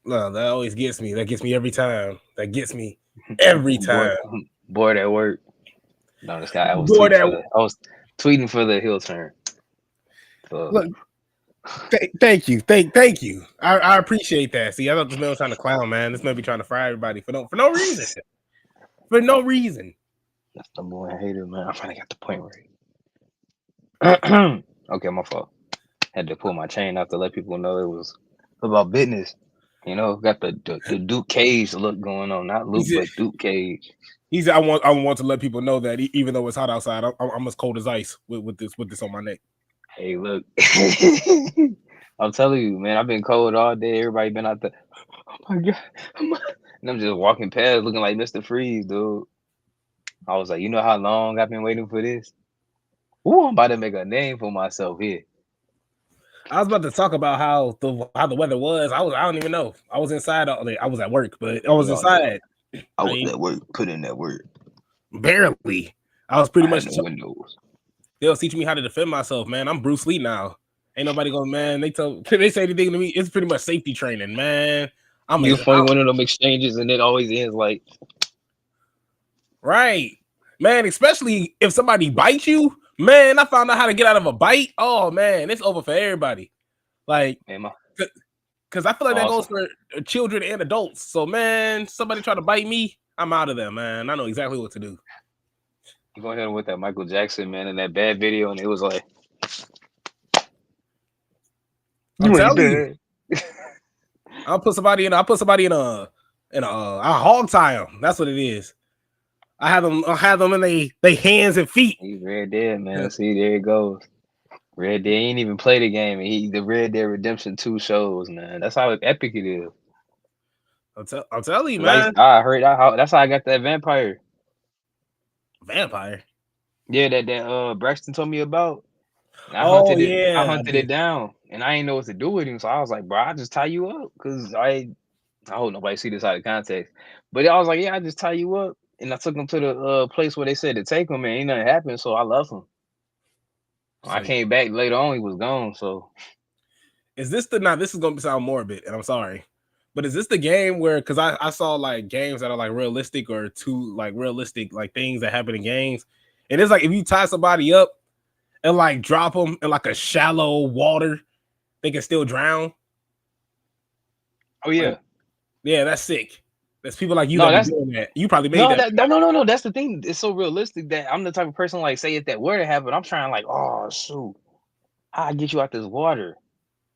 No, that always gets me. That gets me every time. That gets me every time. Bored at work. No, this guy. I was tweeting for the heel turn. So. Look, thank you. Thank you. I appreciate that. See, I thought this man was trying to clown, man. This man be trying to fry everybody for no reason. For no reason. That's the more I hate it, man. I finally got the point right. Okay, my fault. Had to pull my chain out to let people know it was about business. You know, got the Duke Cage look going on, not Luke, but Duke Cage. He said, "I want to let people know that even though it's hot outside, I'm as cold as ice with this on my neck." Hey, look, I'm telling you, man, I've been cold all day. Everybody been out there. Oh my god, and I'm just walking past, looking like Mr. Freeze, dude. I was like, you know how long I've been waiting for this? Ooh, I'm about to make a name for myself here. I was about to talk about how the weather was. I don't even know. I was inside all day. I was at work, but I was inside. I was at work, put in that work. Barely. I was pretty much the windows. They was teaching me how to defend myself, man. I'm Bruce Lee now. Ain't nobody going, man. They say anything to me. It's pretty much safety training, man. You're funny one of them exchanges, and it always ends like, right, man. Especially if somebody bites you, man. I found out how to get out of a bite. Oh man, it's over for everybody. Like, because I feel like that goes for children and adults. So, man, somebody try to bite me, I'm out of there, man. I know exactly what to do. You go ahead with that Michael Jackson, man, in that bad video, and it was like, I'm telling you, I'll put somebody in a hog tie them. That's what it is. I have them in they hands and feet. He's Red Dead, man. See, there it goes. Red Dead ain't even played the game, and the Red Dead Redemption 2 shows, man. That's how epic it is. I'm telling you, man. I heard that's how I got that vampire. Vampire? Yeah, that Braxton told me about. I hunted it down, and I didn't know what to do with him. So I was like, bro, I just tie you up, because I hope nobody see this out of context. But I was like, yeah, I just tie you up, and I took him to the place where they said to take him, and ain't nothing happened. So I left him. I came back later on, he was gone. So is this this is gonna sound morbid, and I'm sorry, but is this the game where, because I saw like games that are like realistic or too like realistic like things that happen in games, and it's like if you tie somebody up and like drop them in like a shallow water, they can still drown. Oh yeah, yeah, that's sick. There's people like you that be doing that. You probably made that. No. That's the thing. It's so realistic that I'm the type of person, like, say if that were to happen, I'm trying like, oh shoot, I'll get you out this water.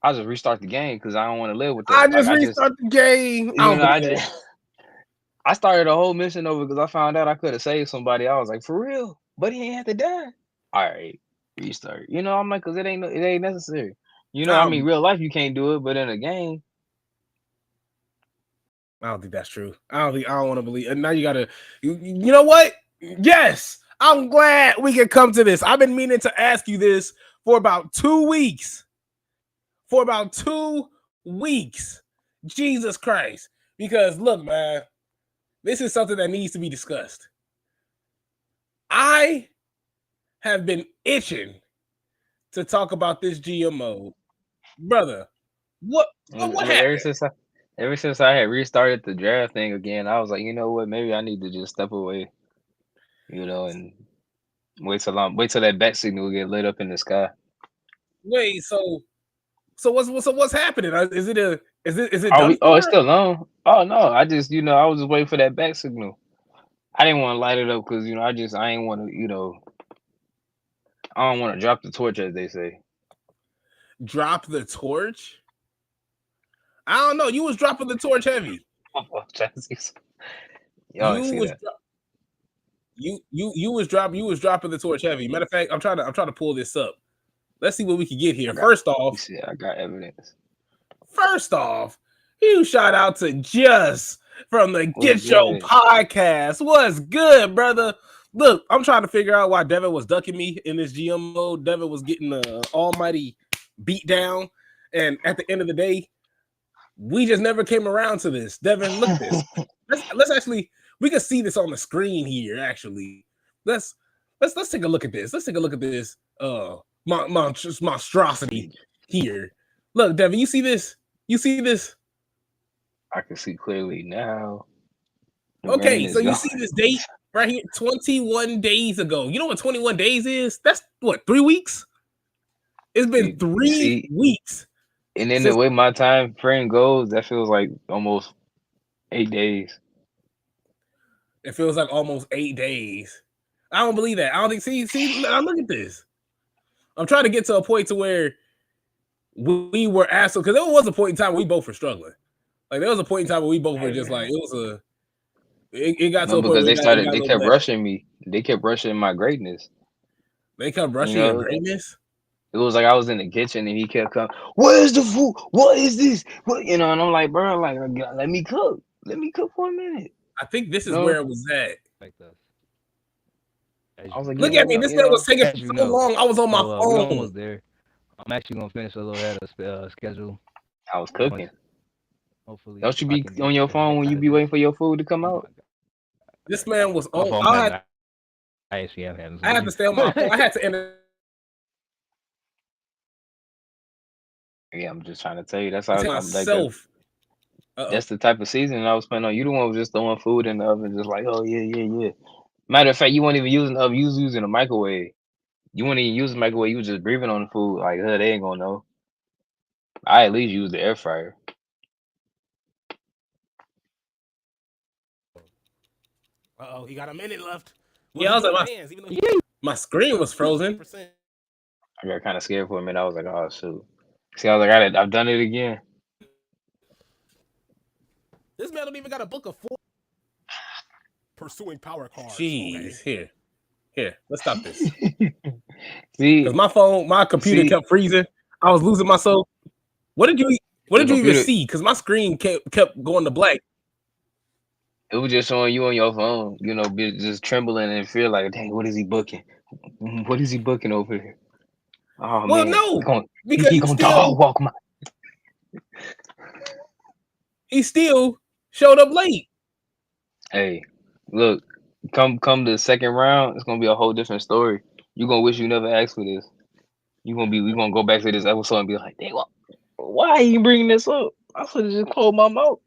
I'll just restart the game because I don't want to live with that. I just restart the game. I started a whole mission over because I found out I could have saved somebody. I was like, for real, but he ain't have to die. All right, restart. You know, I'm like, because it ain't necessary. You know, I mean, real life you can't do it, but in a game, I don't think that's true. I don't want to believe. And now you gotta. You know what? Yes, I'm glad we can come to this. I've been meaning to ask you this for about 2 weeks. Jesus Christ. Because look, man, this is something that needs to be discussed. I have been itching to talk about this GMO, brother. What happened? Ever since I had restarted the draft thing again, I was like, you know what? Maybe I need to just step away, you know, and wait till that bat signal get lit up in the sky. Wait, so what's happening? Is it it's still on? Oh no, I just I was just waiting for that back signal. I didn't want to light it up because I ain't want to I don't want to drop the torch, as they say. Drop the torch? I don't know. You was dropping the torch heavy. Y'all ain't You see was that. you was dropping the torch heavy. Matter of fact, I'm trying to pull this up. Let's see what we can get here. I got. First You off, see, I got evidence. huge shout out to Just from the What's Get Show good? podcast. What's good, brother? Look, I'm trying to figure out why Devin was ducking me in this GM mode. Devin was getting the almighty beat down, and at the end of the day, we just never came around to this. Devin, look at this. Let's actually we can see this on the screen here. Actually, let's take a look at this. Let's take a look at this monstrosity here. Look, Devin, you see this? You see this? I can see clearly now. The rain Okay, so is you gone. see this date right here, 21 days ago. You know what 21 days is? That's what, 3 weeks? It's been You 3 see, weeks and then the since way my time frame goes, that feels like almost 8 days. it feels like almost 8 days. I don't believe that. I don't think see now look at this. I'm trying to get to a point to where we were asked because there was a point in time where we both were struggling. Like there was a point in time where we both were Hey just like man, it was a it got to no, a point because where it got a they little kept better. rushing me. They kept rushing my greatness. They kept You rushing your know, greatness. it was like I was in the kitchen and he kept coming. Where's the food? What is this? What and I'm like, bro, like let me cook. Let me cook for a minute. I think this You is where know, it was at. Like this. I was like, Look at me. This man was taking As you so know. long. I was on my So we phone. almost there. I'm actually gonna finish a little ahead of schedule. I was Once, cooking. hopefully, Don't you I be can on get your to the phone next when you side be of this. waiting for your food to come Oh out? my god. This man was My on. phone I actually have hands. I had to stay on my phone. I had to end. Yeah, I'm just trying to tell you. That's how I'm like that. Myself. That's the type of season I was planning on. You the one who was just throwing food in the oven, just like, oh yeah, yeah, yeah. Matter of fact, you weren't even using the oven. You was using a microwave. You weren't even using the microwave. You was just breathing on the food. Like, they ain't gonna know. I at least use the air fryer. He got a minute left. Yeah, I was like, fans, even though my screen was frozen. I got kind of scared for a minute. I was like, oh shoot. See, I was like, I've done it again. This man don't even got a book of 4 pursuing power cards. Jeez, okay. Here, let's stop this. See, because my computer kept freezing. I was losing myself. What did you even see? Because my screen kept going to black. It was just showing you on your phone, just trembling and feel like, dang, what is he booking? What is he booking over here? Oh well, man, no, because he gonna dog walk my. He still showed up late. Hey, look, come the second round, it's gonna be a whole different story. You gonna wish you never asked for this. We gonna go back to this episode and be like, dang, why are you bringing this up? I should have just closed my mouth.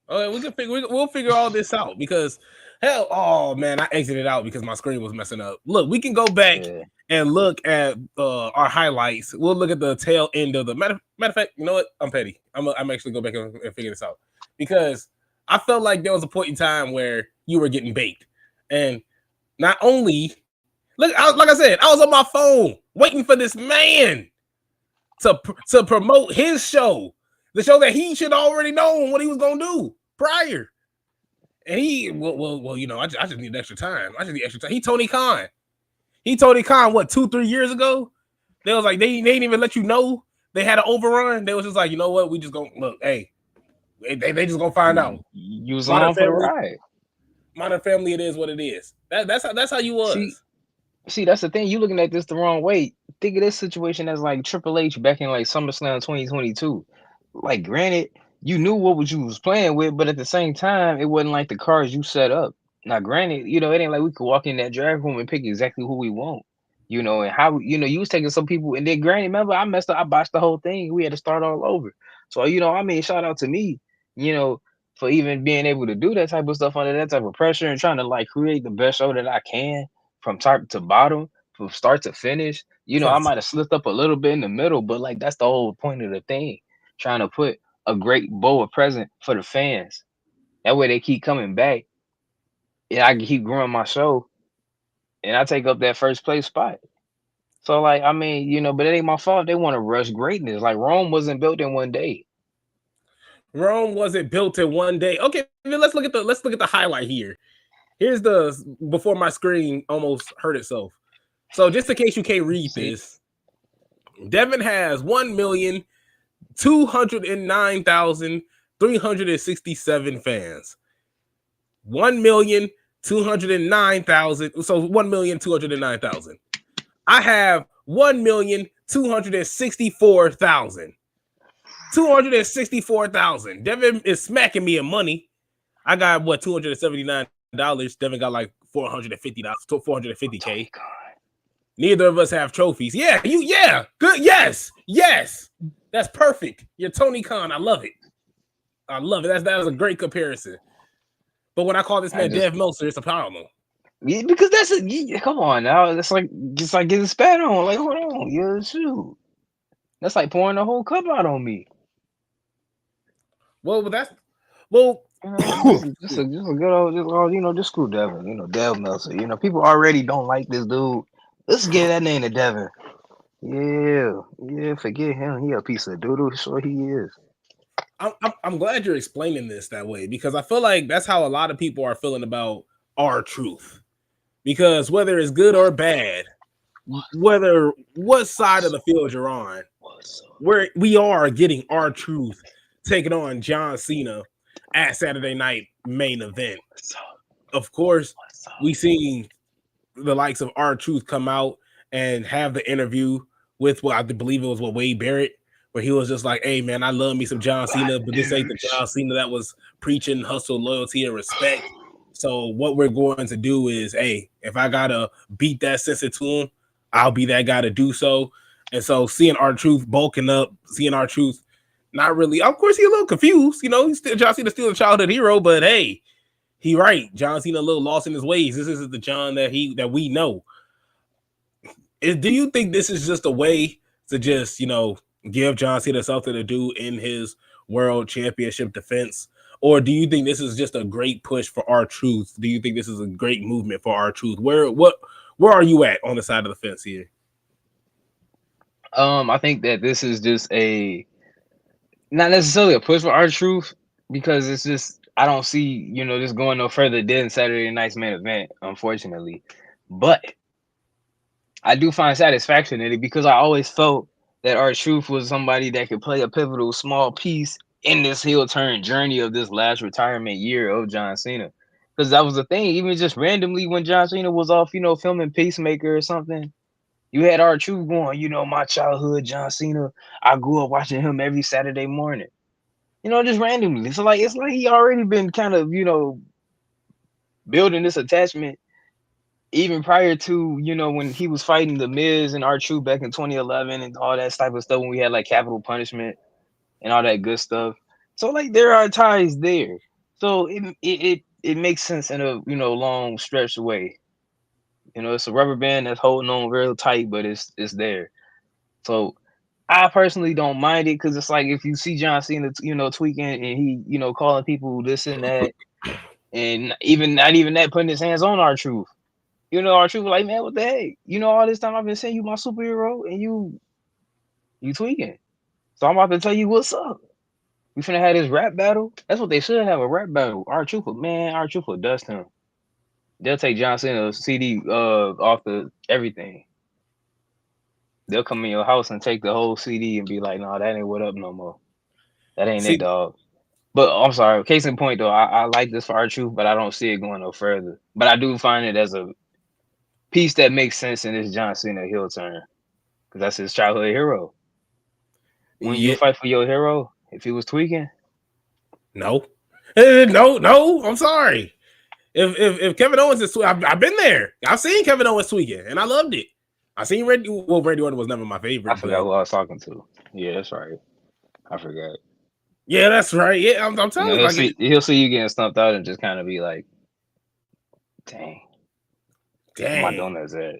We'll figure all this out because hell, oh man, I exited out because my screen was messing up. Look, we can go back and look at our highlights. We'll look at the tail end of the matter of fact. You know what? I'm petty. I'm actually go back and figure this out because I felt like there was a point in time where you were getting baked, and not only like I said, I was on my phone waiting for this man to promote his show. The show that he should already know what he was gonna do prior. And he, well, I just need extra time. I just need extra time. He Tony Khan what 2-3 years ago? They was like they didn't even let you know they had an overrun. They was just like, you know what, we just gonna look. Hey, they just gonna find out. You was along for the ride. Modern Family, it is what it is. That's how you was. See, that's the thing. You looking at this the wrong way. Think of this situation as like Triple H back in like SummerSlam 2022. Like, granted, you knew what you was playing with, but at the same time, it wasn't like the cards you set up. Now, granted, it ain't like we could walk in that draft room and pick exactly who we want. And how you was taking some people, and then granted, remember I messed up, I botched the whole thing. We had to start all over. So shout out to me, for even being able to do that type of stuff under that type of pressure and trying to like create the best show that I can from top to bottom, from start to finish. I might have slipped up a little bit in the middle, but like that's the whole point of the thing. Trying to put a great bowl of present for the fans. That way they keep coming back. And I can keep growing my show. And I take up that first place spot. So like, but it ain't my fault. They want to rush greatness. Like Rome wasn't built in one day. Rome wasn't built in one day. Okay, let's look at the highlight here. Here's the before my screen almost hurt itself. So just in case you can't read this, Devin has 1,209,367 fans. 1,209,000. So 1,209,000. I have 1,264,000. 264,000. Devin is smacking me in money. I got what, $279. Devin got like $450, $450K. Neither of us have trophies. Yeah, good. Yes. That's perfect. You're Tony Khan. I love it. That was a great comparison. But when I call this man Dev Meltzer, it's a problem. Yeah, because come on now. That's like just like getting spat on. Like, hold on, yeah, shoot. That's like pouring the whole cup out on me. Well, just a good old, just screw Devin. Dev Meltzer. People already don't like this dude. Let's give that name to Devin. Yeah, forget him. He a piece of doodle. Sure he is. I'm glad you're explaining this that way, because I feel like that's how a lot of people are feeling about R-Truth. Because whether it's good or bad, whether what side of the field you're on, we are getting R-Truth taking on John Cena at Saturday Night Main Event. Of course, we seen the likes of R-Truth come out and have the interview with what I believe it was Wade Barrett, where he was just like, hey man, I love me some John Cena, but this ain't the John Cena that was preaching hustle, loyalty, and respect. So what we're going to do is, hey, if I gotta beat that sister to him, I'll be that guy to do so. And so seeing R-Truth bulking up, seeing R-Truth not really, of course he's a little confused, he's still John Cena, still a childhood hero, but hey, he right. John Cena a little lost in his ways. This isn't the John that we know. Do you think this is just a way to just, give John Cena something to do in his world championship defense? Or do you think this is just a great push for R-Truth? Do you think this is a great movement for R-Truth? Where are you at on the side of the fence here? I think that this is just not necessarily a push for R-Truth, because it's just, I don't see, this going no further than Saturday Night's Main Event, unfortunately. But I do find satisfaction in it, because I always felt that R-Truth was somebody that could play a pivotal small piece in this heel turn journey of this last retirement year of John Cena. Because that was the thing, even just randomly when John Cena was off, filming Peacemaker or something, you had R-Truth going, my childhood John Cena, I grew up watching him every Saturday morning. Just randomly. So it's like he already been kind of, building this attachment even prior to, when he was fighting The Miz and R-Truth back in 2011 and all that type of stuff, when we had like Capital Punishment and all that good stuff. So like there are ties there. So it makes sense in a, long stretch away. It's a rubber band that's holding on real tight, but it's there. So I personally don't mind it, because it's like if you see John Cena, tweaking and he, calling people this and that, and not even that, putting his hands on R-Truth. R-Truth was like, man, what the heck? All this time I've been saying you my superhero, and you tweaking. So I'm about to tell you what's up. We finna have this rap battle. That's what they should have, a rap battle. R-Truth will dust him. They'll take John Cena's CD off the everything. They'll come in your house and take the whole CD and be like, no, that ain't what up no more. That ain't it, dog. But I'm sorry. Case in point, though, I like this for R-Truth, but I don't see it going no further. But I do find it as a piece that makes sense in this John Cena heel turn, because that's his childhood hero. When you fight for your hero, if he was tweaking, no, I'm sorry. If Kevin Owens is tweaking, I've been there. I've seen Kevin Owens tweaking, and I loved it. I seen Randy Orton was never my favorite. I forgot who I was talking to. Yeah, that's right. I forgot. Yeah, that's right. Yeah, I'm telling you. He'll see you getting stumped out and just kind of be like, dang. My donuts at.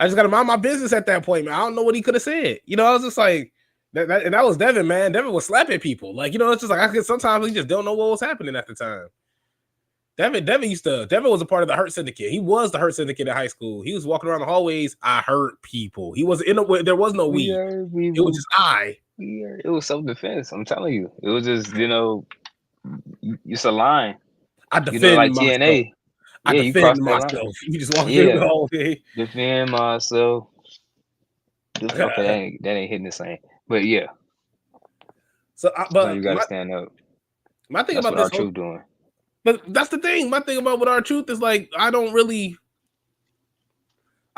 I just gotta mind my business at that point, man. I don't know what he could have said. I was just like that was Devin, man. Devin was slapping people. Like, it's just like sometimes we just don't know what was happening at the time. Devin was a part of the Hurt Syndicate. He was the Hurt Syndicate in high school. He was walking around the hallways. I hurt people. He was in a. There was no we. It was just I. It was self-defense. I'm telling you, it was just it's a line. I defend like myself. TNA. I defend myself. You just walk through the hallway. Defend myself. Okay, that ain't hitting the same. But yeah. So, but you gotta stand up. My thing that's about what this R-Truth doing. But that's the thing. My thing about with R-Truth is like I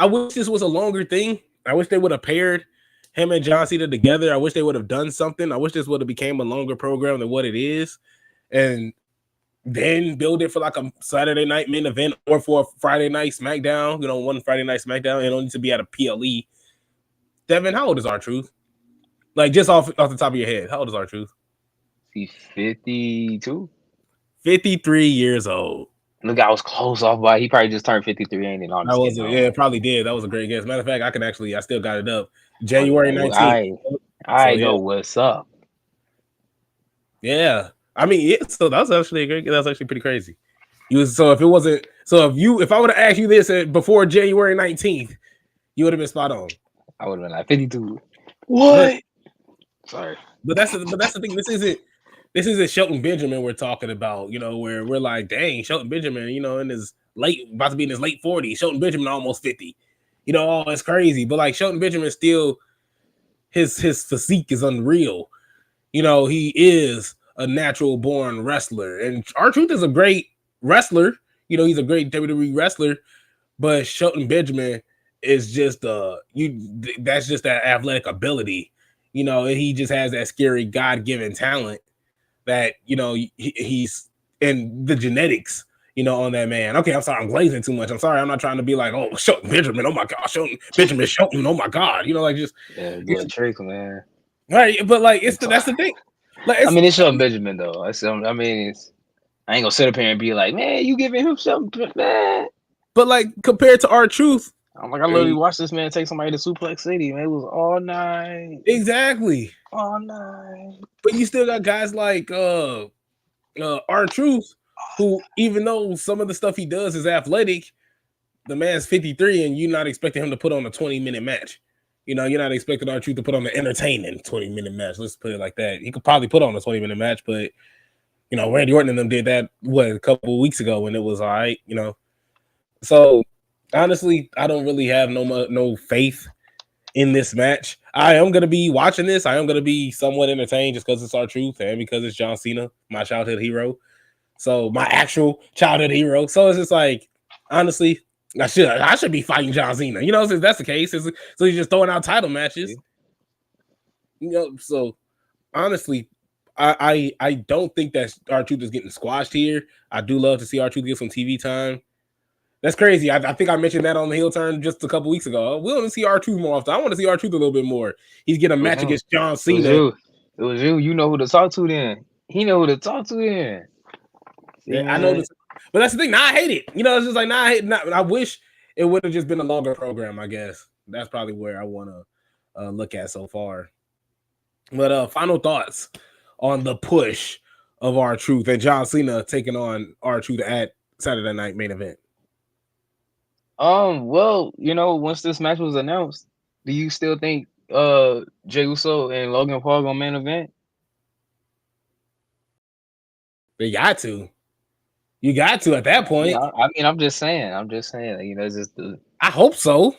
wish this was a longer thing. I wish they would have paired him and John Cena together. I wish they would have done something. I wish this would have became a longer program than what it is, and then build it for like a Saturday night main event or for a Friday night SmackDown. One Friday night SmackDown. It don't need to be at a PLE. Devin, how old is R-Truth? Like just off the top of your head, how old is R-Truth? He's 52. 53 years old. Look, I was close off by. He probably just turned 53, ain't it? It probably did. That was a great guess. Matter of fact, I still got it up. January 19th. I know what's up. Yeah. I mean, so that was actually pretty crazy. If I would have asked you this before January 19th, you would have been spot on. I would have been like 52. What? Sorry. But that's the thing. This isn't Shelton Benjamin we're talking about, where we're like, dang, Shelton Benjamin, about to be in his late 40s. Shelton Benjamin almost 50. It's crazy. But like Shelton Benjamin still, his physique is unreal. He is a natural born wrestler. And R-Truth is a great wrestler. He's a great WWE wrestler. But Shelton Benjamin is just that's just that athletic ability. He just has that scary God-given talent that he's in the genetics, on that man. Okay, I'm sorry, I'm glazing too much. I'm sorry, I'm not trying to be like, oh, Shelton Benjamin, oh my God, Shelton, oh my God, good trick, man. Right, but like that's the thing. Like, it's Shelton Benjamin though. I ain't gonna sit up here and be like, man, you giving him Shelton, man. But like compared to R-Truth, I literally watched this man take somebody to Suplex City, man. It was all night. Exactly. All night. But you still got guys like R-Truth, who, even though some of the stuff he does is athletic, the man's 53 and you're not expecting him to put on a 20-minute match. You're not expecting R-Truth to put on an entertaining 20-minute match. Let's put it like that. He could probably put on a 20-minute match, but Randy Orton and them did that a couple of weeks ago and it was all right, So honestly, I don't really have no faith in this match. I am going to be watching this. I am going to be somewhat entertained just because it's R-Truth and because it's John Cena, my childhood hero. So my actual childhood hero. So it's just like, honestly, I should be fighting John Cena. Since that's the case. So he's just throwing out title matches. So honestly, I don't think that R-Truth is getting squashed here. I do love to see R-Truth get some TV time. That's crazy. I think I mentioned that on the heel turn just a couple weeks ago. We want to see R-Truth more often. I want to see R-Truth a little bit more. He's getting a match against John Cena. It was you. You know who to talk to then. He know who to talk to then. Yeah, I know this. But that's the thing. Now I hate it. It's just like now I hate it. I wish it would have just been a longer program, I guess. That's probably where I want to look at so far. But final thoughts on the push of R-Truth and John Cena taking on R-Truth at Saturday Night Main Event. Well, once this match was announced, do you still think Jey Uso and Logan Paul gonna main event? They got to. You got to at that point. Yeah, I'm just saying. It's just I hope so.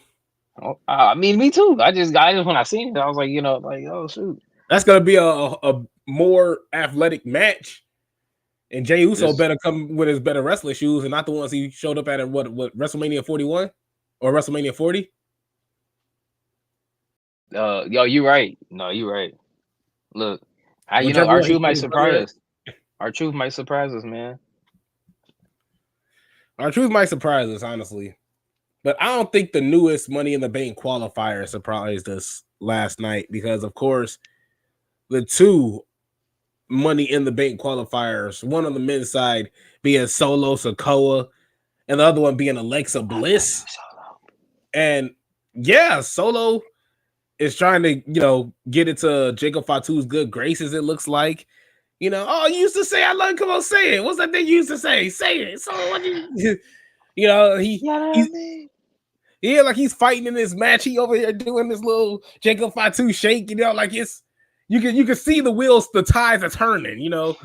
Me too. I just when I seen it, I was like, oh shoot. That's gonna be a more athletic match. And Jey Uso better come with his better wrestling shoes and not the ones he showed up at what WrestleMania 41 or WrestleMania 40. You're right. No, you're right. Look, R-Truth might surprise us. R-Truth might surprise us, man. R-Truth might surprise us, honestly. But I don't think the newest Money in the Bank qualifier surprised us last night because, of course, the two Money in the Bank qualifiers, one on the men's side being Solo Sikoa and the other one being Alexa Bliss. And yeah, Solo is trying to, get into Jacob Fatu's good graces, it looks like. You know, oh, you used to say I love. Come on, say it. What's that thing you used to say? Say it. So what you, you know, yeah, like he's fighting in this match. He over here doing this little Jacob Fatu shake. You know, like it's you can see the wheels, the tides are turning. You know,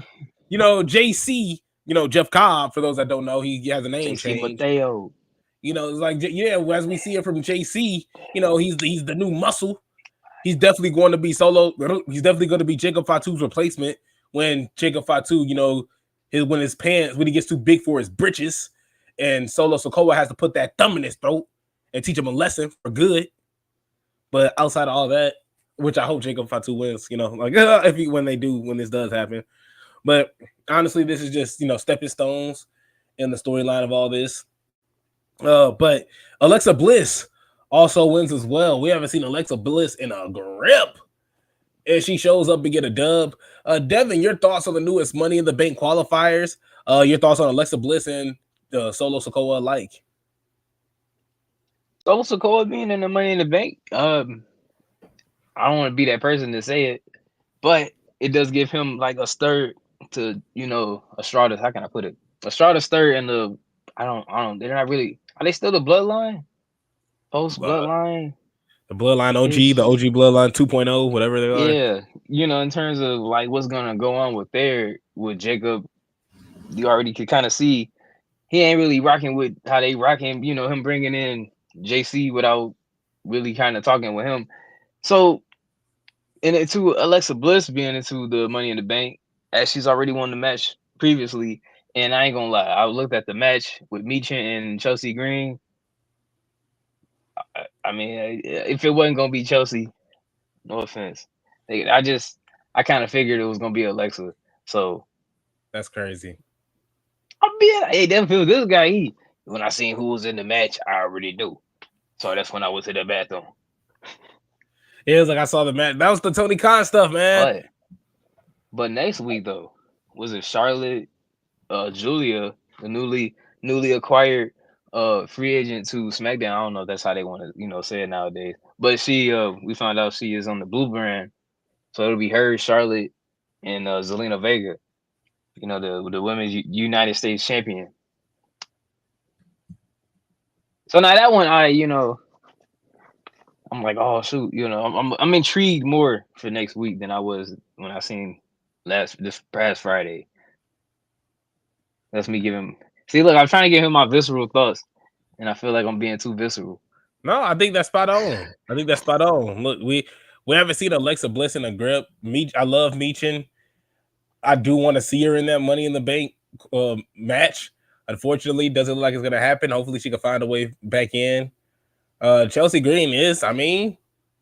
JC. You know, Jeff Cobb. For those that don't know, he has a name JC change. Mateo. You know, it's like as we see it from JC. You know, he's the new muscle. He's definitely going to be solo. He's definitely going to be Jacob Fatu's replacement when Jacob Fatu, you know, when he gets too big for his britches, and Solo Sikoa has to put that thumb in his throat and teach him a lesson for good. But outside of all that, which I hope Jacob Fatu wins, you know, like when this does happen. But honestly, this is just, you know, stepping stones in the storyline of all this. But Alexa Bliss also wins as well. We haven't seen Alexa Bliss in a grip. And she shows up to get a dub. Devin, your thoughts on the newest Money in the Bank qualifiers? Your thoughts on Alexa Bliss and Solo Sikoa alike? Solo Sikoa being in the Money in the Bank. I don't want to be that person to say it, but it does give him like a stir to, you know, Estrada's. How can I put it? Estrada's stir in the. I don't. They're not really. Are they still the bloodline? Post bloodline. The bloodline OG, the OG bloodline 2.0, whatever they are. Yeah, you know, in terms of like what's gonna go on with Jacob, you already could kind of see he ain't really rocking with how they rocking. You know, him bringing in JC without really kind of talking with him. So, and into Alexa Bliss being into the Money in the Bank, as she's already won the match previously. And I ain't gonna lie, I looked at the match with Michin and Chelsea Green. I mean, if it wasn't gonna be Chelsea, no offense, I kind of figured it was gonna be Alexa. So that's crazy. Hey, that feels this guy. When I seen who was in the match, I already knew. So that's when I was in the bathroom. It was like I saw the match. That was the Tony Khan stuff, man. But next week though, was it Charlotte, Julia, the newly acquired free agent to SmackDown? I don't know if that's how they want to, you know, say it nowadays. But she, we found out she is on the Blue brand, so it'll be her, Charlotte, and Zelina Vega. You know, the women's United States champion. So now that one, I'm like, oh shoot, you know, I'm intrigued more for next week than I was when I seen this past Friday. That's me giving. See, look, I'm trying to give him my visceral thoughts, and I feel like I'm being too visceral. No, I think that's spot on. Look, we haven't seen Alexa Bliss in a grip. I love Michin. I do want to see her in that Money in the Bank match. Unfortunately, doesn't look like it's gonna happen. Hopefully, she can find a way back in. Chelsea Green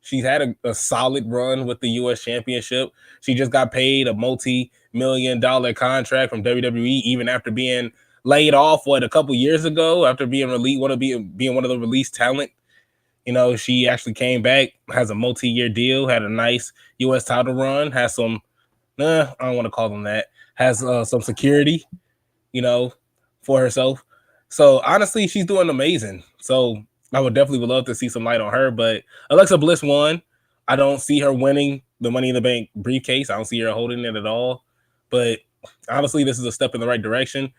she's had a solid run with the U.S. Championship. She just got paid a multi-million-dollar contract from WWE, even after being laid off a couple years ago, after being being one of the released talent. You know, she actually came back, has a multi-year deal, had a nice U.S. title run, has some. I don't want to call them that. Has some security, you know, for herself. So honestly, she's doing amazing. So I would love to see some light on her. But Alexa Bliss won. I don't see her winning the Money in the Bank briefcase. I don't see her holding it at all. But honestly, this is a step in the right direction.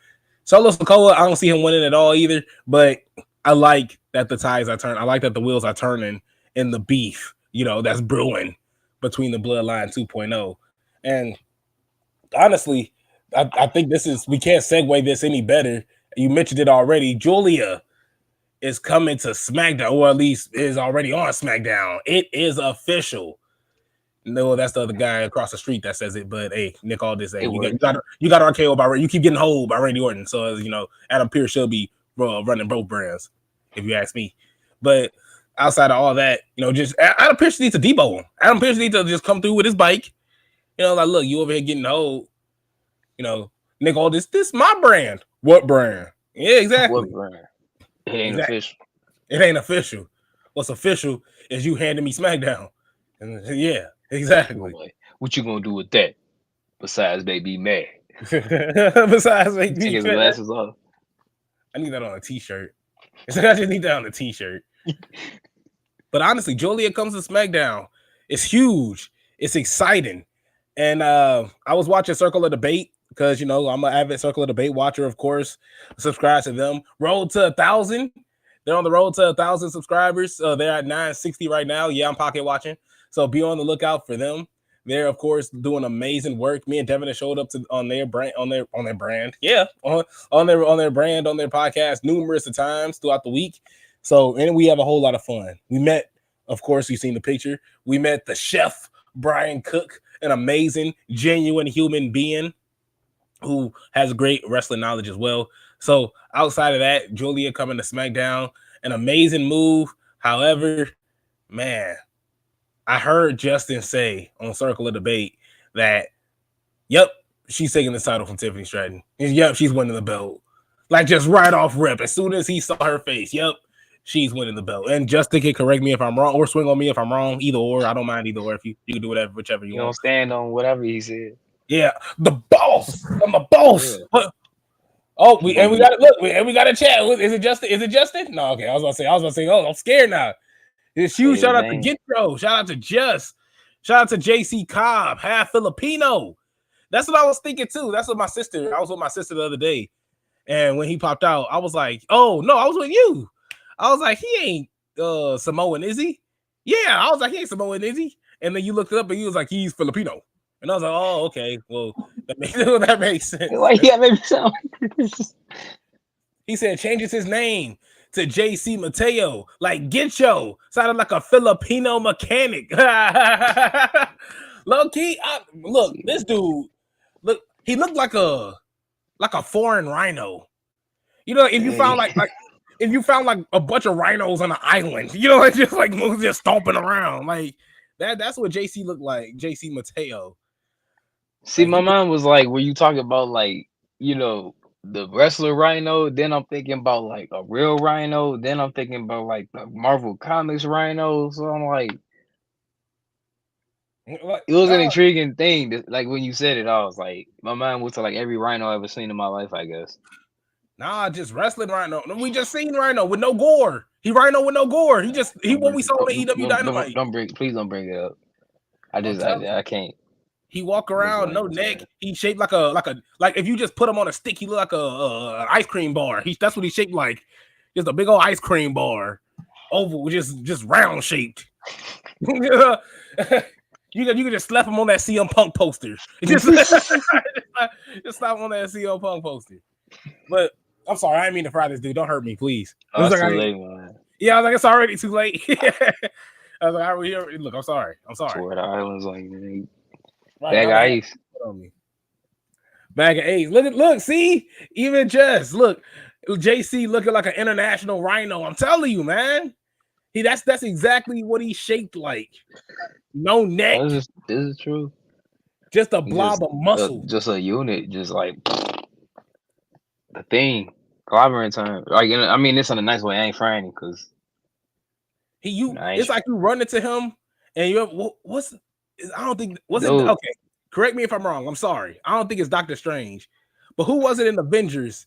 Solo Sikoa, I don't see him winning at all either. But I like that the tides are turning. I like that the wheels are turning in the beef, you know, that's brewing between the Bloodline 2.0. And honestly, I think we can't segue this any better. You mentioned it already. Julia is coming to SmackDown, or at least is already on SmackDown. It is official. No, that's the other guy across the street that says it. But hey, Nick, all this, hey, you got RKO by you keep getting hold by Randy Orton. So you know, Adam Pearce should be running both brands, if you ask me. But outside of all that, you know, just Adam Pearce needs to debo him. Adam Pearce needs to just come through with his bike. You know, like, look, you over here getting old. You know, Nick, all this my brand. What brand? Yeah, exactly. What brand? It ain't official. It ain't official. What's official is you handing me SmackDown. And yeah, exactly. What you gonna do with that? Besides, they be mad. Besides, they be take his glasses off. I need that on a t-shirt. I just need that on a t-shirt. But honestly, Julia comes to SmackDown. It's huge. It's exciting. And I was watching Circle of Debate because I'm an avid Circle of Debate watcher, of course. Subscribe to them. Road to 1,000. They're on the road to 1,000 subscribers. They're at 960 right now. Yeah, I'm pocket watching. So be on the lookout for them. They're of course doing amazing work. Me and Devin have showed up on their brand, on their brand. Yeah, on their brand, on their podcast numerous of times throughout the week. So and we have a whole lot of fun. We met, of course, you've seen the picture. We met the chef Brian Cook, an amazing, genuine human being who has great wrestling knowledge as well. So outside of that, Julia coming to SmackDown, an amazing move. However, man, I heard Justin say on Circle of Debate that, yep, she's taking this title from Tiffany Stratton. Yep, she's winning the belt. Like just right off rip. As soon as he saw her face, yep, she's winning the belt. And Justin can correct me if I'm wrong or swing on me if I'm wrong. Either or. I don't mind either or. If you can do whatever, whichever you want. Don't stand on whatever he said. Yeah, the boss. I'm the boss. Yeah. Oh, we got to look. We got to chat. Is it Justin? Is it Justin? No, okay. I was about to say. Oh, I'm scared now. It's huge. Shout out to Gitro. Shout out to Just. Shout out to JC Cobb, half Filipino. That's what I was thinking too. That's what my sister. I was with my sister the other day, and when he popped out, I was like, "Oh no, I was with you." I was like, "He ain't Samoan, is he?" Yeah, I was like, "He ain't Samoan, is he?" And then you looked it up, and he was like, "He's Filipino." And I was like, "Oh, okay. Well, that makes sense." Like, yeah, maybe so. He said changes his name to JC Mateo, like Gitcho. Sounded like a Filipino mechanic. Low key, look, this dude, he looked like a foreign rhino. If you found like if you found like a bunch of rhinos on an island, just stomping around like that. That's what JC looked like, JC Mateo. See, my mind was like, when you talking about like, the wrestler Rhino, then I'm thinking about like a real Rhino, then I'm thinking about like the Marvel Comics Rhino. So I'm like, it was an intriguing thing. Like when you said it, I was like, my mind went to like every Rhino I've ever seen in my life, I guess. Nah, just wrestling Rhino. We just seen Rhino with no gore. He Rhino with no gore. He what we saw on the EW Dynamite. Please don't bring it up. I can't. He walk around, no neck. He shaped like if you just put him on a stick, he look like an ice cream bar. That's what he shaped like, just a big old ice cream bar, oval, just round shaped. You can just slap him on that CM Punk poster. Just slap him on that CM Punk poster. But I'm sorry, I didn't mean to fry this dude. Don't hurt me, please. It's too late, man. Yeah, I was like, it's already too late. I was like, look, I'm sorry. Toward the islands, like. Right, bag of ice. Bag of ice. Look, see? Even just look, JC looking like an international rhino. I'm telling you, man. That's exactly what he shaped like. No neck. This is true. Just a blob of muscle. Just a unit, just like the thing. Clobbering time. Like, I mean, this in a nice way. I ain't frying because it's like you run into him and you I don't think okay. Correct me if I'm wrong. I'm sorry. I don't think it's Doctor Strange, but who was it in Avengers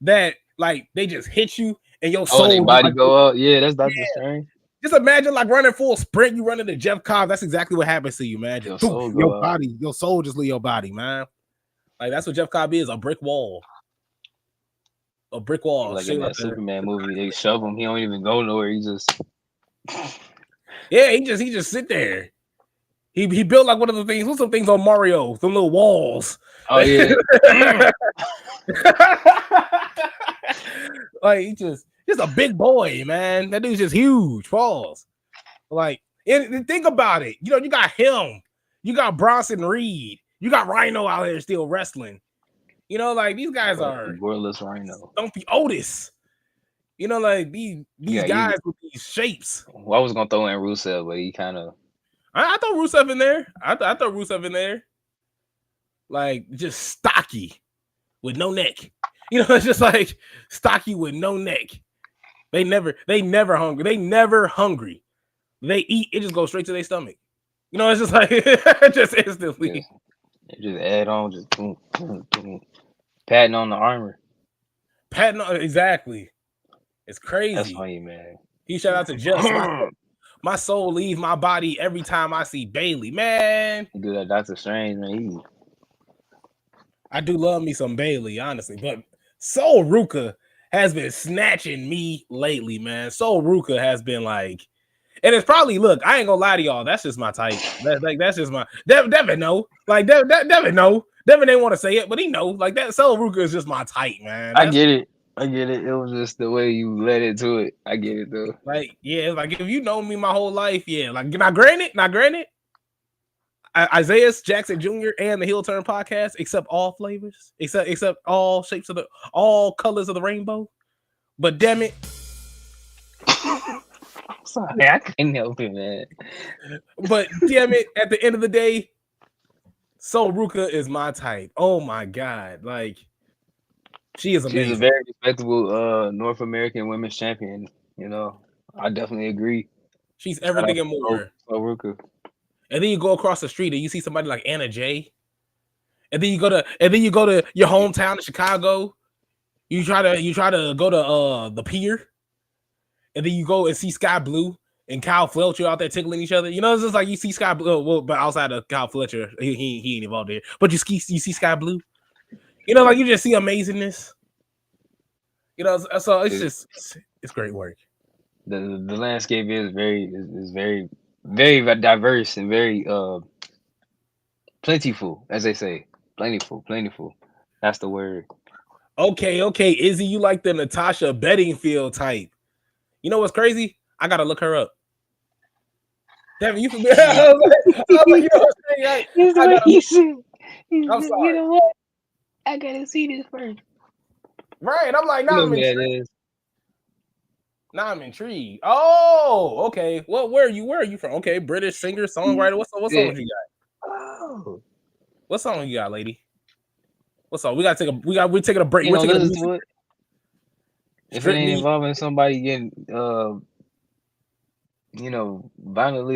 that like they just hit you and your soul body go up? Yeah, that's Doctor Strange. Just imagine like running full sprint. You run into Jeff Cobb. That's exactly what happens to you, man. Your soul just leave your body, man. Like that's what Jeff Cobb is, a brick wall. A brick wall. Like in that Superman movie, they shove him. He don't even go nowhere. He just he just sit there. He built like one of the things. What's some things on Mario? Some little walls. Oh yeah. Like he just a big boy, man. That dude's just huge. Pause. Like, and think about it. You got him. You got Bronson Reed. You got Rhino out here still wrestling. Like these guys are wordless Rhino. Don't be Otis. Like these guys with these shapes. Well, I was gonna throw in Rusev, but he kind of. I throw Rusev in there. I throw Rusev in there. Like just stocky with no neck. It's just like stocky with no neck. They never hungry. They never hungry. They eat. It just goes straight to their stomach. It's just like just instantly. Just add on, just boom, boom, boom. Patting on the armor. Exactly. It's crazy. That's funny, man. He shout out to Just. My soul leave my body every time I see Bailey. Man, You do that Doctor Strange, man. I do love me some Bailey, honestly, but Soul Ruka has been snatching me lately, man. Soul Ruka has been like, and it's probably, look, I ain't gonna lie to y'all, that's just my type. That's just my Devin know. Like Devin know. Devin ain't want to say it, but he know. Like that Soul Ruka is just my type, man. I get it. It was just the way you led into it. I get it though. Like, yeah, like if you know me my whole life, yeah. Like, not granted. Isaiah Jackson Jr. and the Heel Turn podcast, except all flavors, except all shapes of all colors of the rainbow. But damn it. Sorry, I can't help it, man. But damn it, at the end of the day, Soul Ruka is my type. Oh my god, like she is amazing. She's a very respectable North American women's champion. You know, I definitely agree. She's everything and more. Soul Ruka. And then you go across the street and you see somebody like Anna Jay. And then you go to your hometown in Chicago. You try to go to the pier. And then you go and see Sky Blue and Kyle Fletcher out there tickling each other. You know, it's just like you see Sky Blue, well, but outside of Kyle Fletcher, he ain't involved there. But you see Sky Blue. You know, like you just see amazingness. You know, so it's great work. The landscape is very diverse and very plentiful, as they say. Plentiful. That's the word. Okay, Izzy, you like the Natasha Bedingfield type. You know what's crazy? I gotta look her up. Devin, you familiar? I was like, you know what I'm saying? I'm sorry. You know what? I gotta see this first. Right, I'm like, now I'm intrigued. Now I'm intrigued. Oh, okay. Well, where are you from? Okay, British singer, songwriter. What song you got? Oh. What song you got, lady? What song? We're taking a break. We're taking a music. If it ain't involving somebody getting violently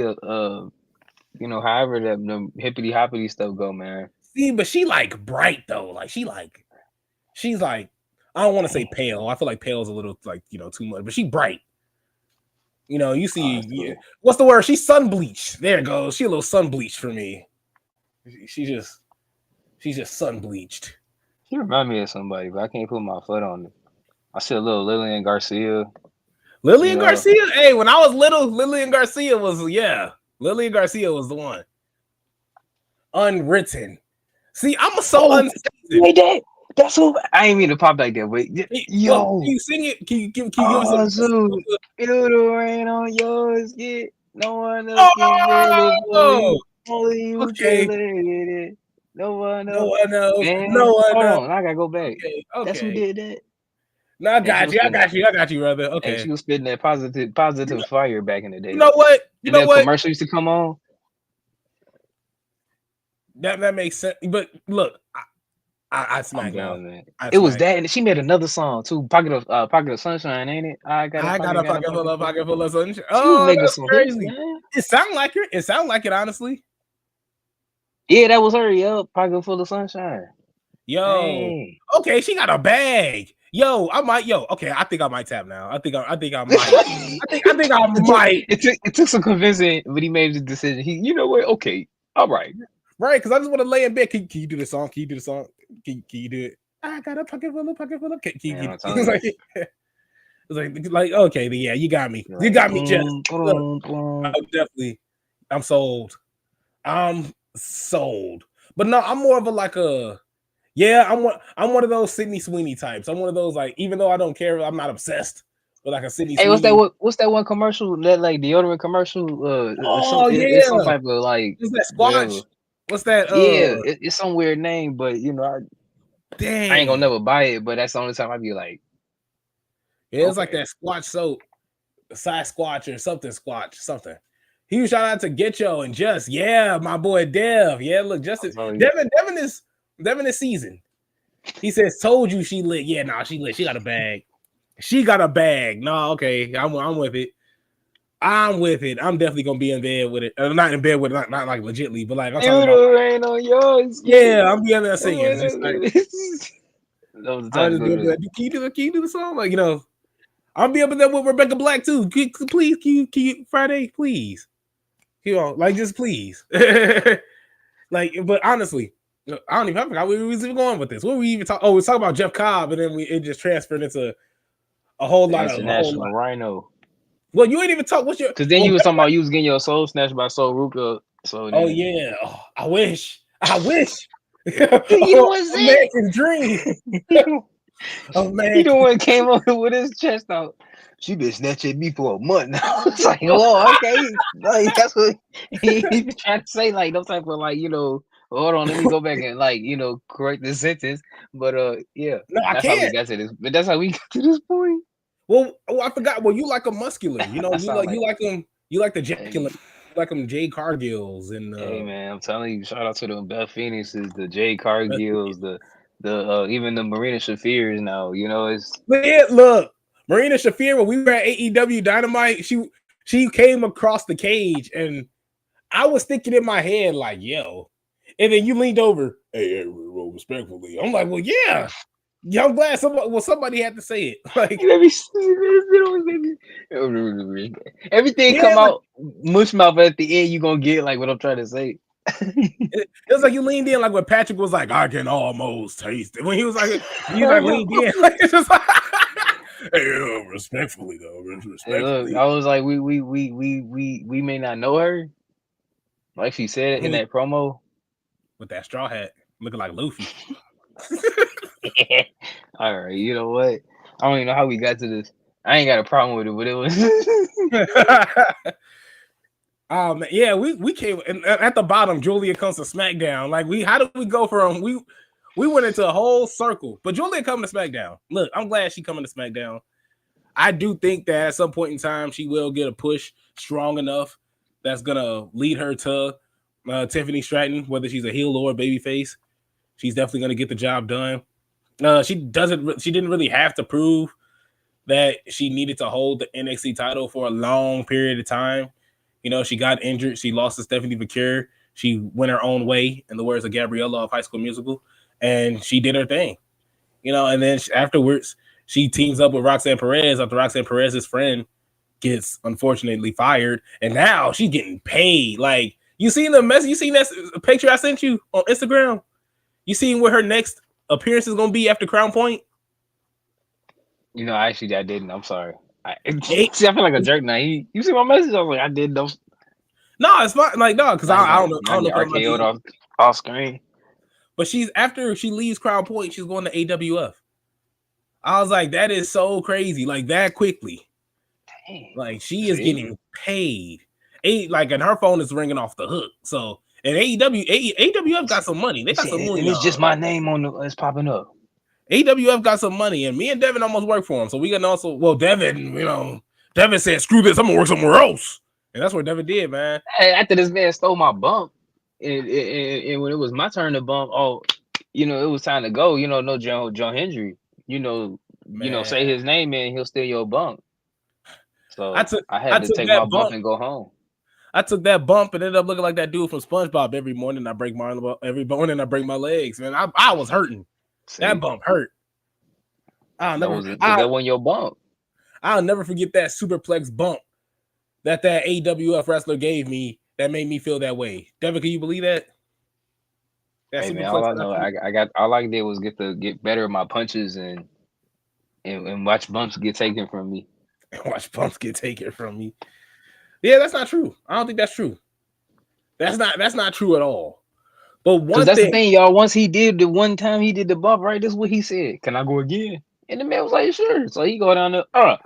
however that the hippity hoppity stuff go, man. See, but she like bright though. Like she's like, I don't want to say pale. I feel like pale is a little like, too much, but she bright. You see, what's the word? She's sun bleached. There it goes. She a little sun bleached for me. She's just sun bleached. She remind me of somebody, but I can't put my foot on it. I see a little Lillian Garcia. Garcia? Hey, when I was little, Lillian Garcia was the one. Unwritten. See, I'm so unseasoned. That's who I ain't mean to pop like that, but yo. Can you sing it? Can you give us some? It'll rain on your skin. No one else can feel it for you. Only you can it. No one knows. No one knows. I gotta go back. Okay. That's who did that. No, I got you, brother. Okay. And she was spitting that positive fire back in the day. You know what? Commercial used to come on. That makes sense. But look, I smacked out. It was that, and she made another song too. Pocket of Sunshine, ain't it? I got a pocket full of sunshine. Oh, that's crazy. It sound like it, honestly. Yeah, that was her. Yo, pocket full of sunshine. Yo, dang. Okay, she got a bag. Okay, I think I might tap now. I think I might. I think I might. It took some convincing, but he made the decision. You know what? Okay, all right. Right, because I just want to lay in bed. Can you do the song? Can you do it? I got a pocket full of. It's like okay, yeah, you got me. You got me, Jess. I'm sold. But no, I'm more of I'm one of those Sydney Sweeney types. I'm one of those, like, even though I don't care, I'm not obsessed with like a Sydney Sweeney. What's that one commercial? That like deodorant commercial? It's some type of like. Is that Squatch? What's that? It's some weird name, but I ain't gonna never buy it. But that's the only time I'd be like, it's like that Squatch soap, side Squatch or something. Squatch something. Huge shout out to Getcho and Just, my boy Dev. Yeah, look, Devin is seasoned. He says, "Told you she lit." Yeah, she lit. She got a bag. No, okay, I'm with it. I'm definitely gonna be in bed with it. I'm not in bed with it, not like legitly, but like I'm talking about. Rain on yours. Yeah, I'm being there singing. It's just like, that was the time to can you do the song? Like, I'll be up in there with Rebecca Black too. Please, can you Friday, please. You know, like just please. Like, but honestly, I don't even forgot where we was even going with this. What were we even talking? Oh, we was talking about Jeff Cobb, and then it just transferred into a whole lot of International Rhino. Well, you ain't even talk. What's your? Because then you was talking about you was getting your soul snatched by Soul Ruka. So Oh then, yeah. Oh, I wish. you was American dream. Oh man, he the one came up with his chest out. She been snatching me for a month now. It's like, oh, okay. Like that's what he been trying to say. Like no type of like, hold on, let me go back and like, correct the sentence. But yeah, no, I that's can't. how we got to this. But that's how we got to this point. Well, I forgot. Well, you like a muscular. You know, you like them. You like the ejaculate. You like them Jade Cargills and. Hey man, I'm telling you, shout out to them Beth Phoenixes, the Jade Cargills, the even the Marina Shafirs now. It's. But yeah, look, Marina Shafir, when we were at AEW Dynamite, she came across the cage, and I was thinking in my head like, yo, and then you leaned over, hey, respectfully. I'm like, well, yeah. Yeah, I'm glad somebody had to say it. Like everything come out mush mouth at the end, you gonna get like what I'm trying to say. It was like you leaned in, like when Patrick was like, I can almost taste it. When he was like, you like leaned in, like it's just like, hey, respectfully though, respectfully. Hey, look, I was like, we may not know her, like she said in that promo with that straw hat, looking like Luffy. All right, you know what? I don't even know how we got to this. I ain't got a problem with it, but it was. Yeah, we came and at the bottom. Julia comes to SmackDown. Like how did we go from we went into a whole circle, but Julia coming to SmackDown. Look, I'm glad she coming to SmackDown. I do think that at some point in time she will get a push strong enough that's gonna lead her to Tiffany Stratton, whether she's a heel or a babyface. She's definitely gonna get the job done. She didn't really have to prove that she needed to hold the NXT title for a long period of time. She got injured. She lost to Stephanie McCure. She went her own way, in the words of Gabriella of High School Musical, and she did her thing. And then afterwards, she teams up with Roxanne Perez after Roxanne Perez's friend gets unfortunately fired, and now she's getting paid. Like, you seen the message? You seen that picture I sent you on Instagram? You seen where her next appearance is gonna be after Crown Point? Actually, I didn't. I'm sorry. I feel like a jerk now. You see my message? I was like, I did those. No, it's fine. Like, no, because I don't know. I don't know if RKO'd off screen. But after she leaves Crown Point, she's going to AWF. I was like, that is so crazy. Like that quickly. Dang. Like she is getting paid. And her phone is ringing off the hook. So, and AWF got some money. They got some money. And it's just my name it's popping up. AWF got some money, and me and Devin almost worked for him. So we can also, Devin, Devin said, screw this, I'm gonna work somewhere else. And that's what Devin did, man. Hey, after this man stole my bump, and when it was my turn to bump, it was time to go. No John Hendry. Say his name and he'll steal your bump. So I had to take my bump and go home. I took that bump and ended up looking like that dude from SpongeBob. Every morning I break my legs, man. I was hurting. See? That bump hurt. That wasn't your bump. I'll never forget that superplex bump that AWF wrestler gave me that made me feel that way. Devin, can you believe that? Hey man, all I know, all I did was get better at my punches and watch bumps get taken from me. Watch bumps get taken from me. Yeah, that's not true. I don't think that's true. That's not true at all. But that's the thing, y'all. Once he did the one time he did the bump, right? This is what he said. Can I go again? And the man was like, sure. So he go down there. All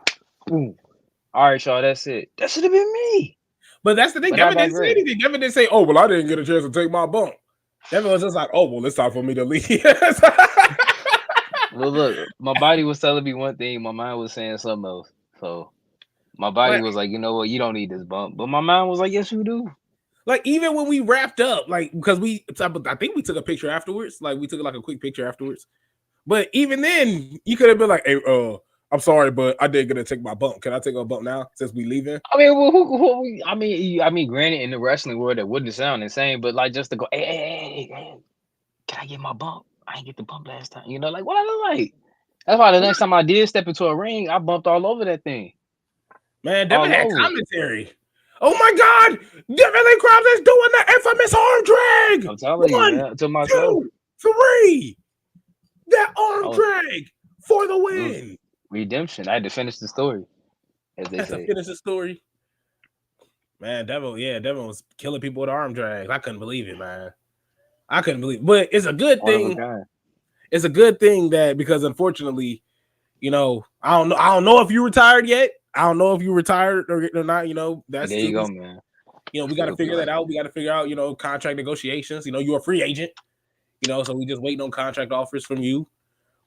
right, y'all. That's it. That should have been me. But that's the thing. Devin didn't say anything. Devin didn't say, "Oh, well, I didn't get a chance to take my bump." Devin was just like, "Oh, well, it's time for me to leave." Well, look, my body was telling me one thing. My mind was saying something else. So my body was like, you know what? You don't need this bump. But my mind was like, yes, you do. Like, even when we wrapped up, like, because I think we took a picture afterwards. Like, we took like a quick picture afterwards. But even then, you could have been like, hey, I'm sorry, but I did get to take my bump. Can I take a bump now since we leaving? I mean, well, I mean, granted, in the wrestling world, it wouldn't sound insane, but like just to go, hey, can I get my bump? I didn't get the bump last time. Like, what I look like? That's why the next time I did step into a ring, I bumped all over that thing. Man, Devin had commentary. Oh my God, Devin Lee Krabs is doing the infamous arm drag. I'm telling you, man. To myself. 2, 3. That arm drag for the win. Redemption. I had to finish the story, as they say. Finish the story. Man, Devin was killing people with arm drags. I couldn't believe it, man. I couldn't believe it. But it's a good thing. It's a good thing that because unfortunately, you know, I don't know if you retired yet. I don't know if you retired or not. You know, that's there you go, man. You know, we got to figure that out. We got to figure out, you know, contract negotiations. You know, you're a free agent. You know, so we just waiting on contract offers from you.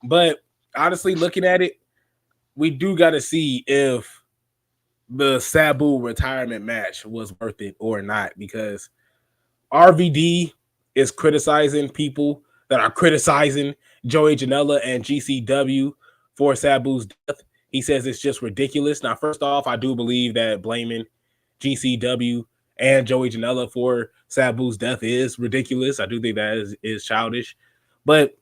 But honestly, looking at it, we do got to see if the Sabu retirement match was worth it or not, because RVD is criticizing people that are criticizing Joey Janela and GCW for Sabu's death. He says it's just ridiculous. Now, first off, I do believe that blaming GCW and Joey Janela for Sabu's death is ridiculous. I do think that is childish. But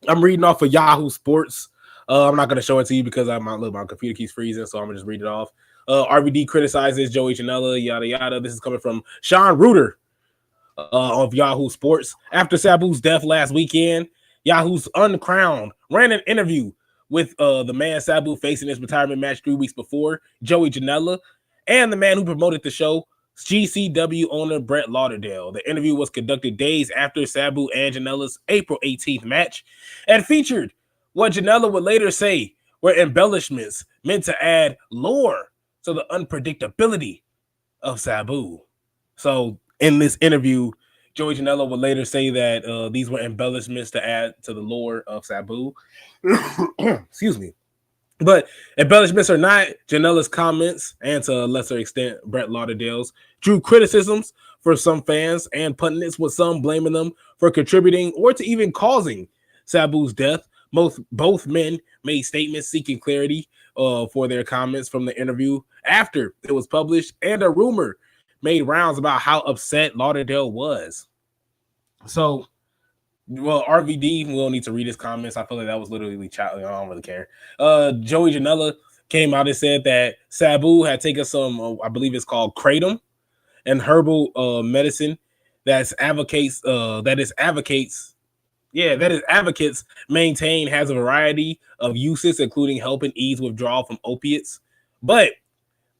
I'm reading off of Yahoo Sports. I'm not going to show it to you because my computer keeps freezing, so I'm going to just read it off. RVD criticizes Joey Janela, yada, yada. This is coming from Sean Reuter of Yahoo Sports. After Sabu's death last weekend, Yahoo's Uncrowned ran an interview with the man Sabu facing his retirement match 3 weeks before, Joey Janela, and the man who promoted the show, GCW owner Brett Lauderdale. The interview was conducted days after Sabu and Janela's April 18th match and featured what Janela would later say were embellishments meant to add lore to the unpredictability of Sabu. So in this interview, Joey Janela would later say that these were embellishments to add to the lore of Sabu. Excuse me. But embellishments or not, Janela's comments, and to a lesser extent, Brett Lauderdale's, drew criticisms for some fans and pundits, with some blaming them for contributing or to even causing Sabu's death. Both men made statements seeking clarity for their comments from the interview after it was published, and a rumor made rounds about how upset Lauderdale was. So, well, RVD, we'll need to read his comments. I feel like that was literally child. I don't really care. Joey Janela came out and said that Sabu had taken some, I believe it's called kratom, and herbal medicine that advocates maintain has a variety of uses, including helping ease withdrawal from opiates, but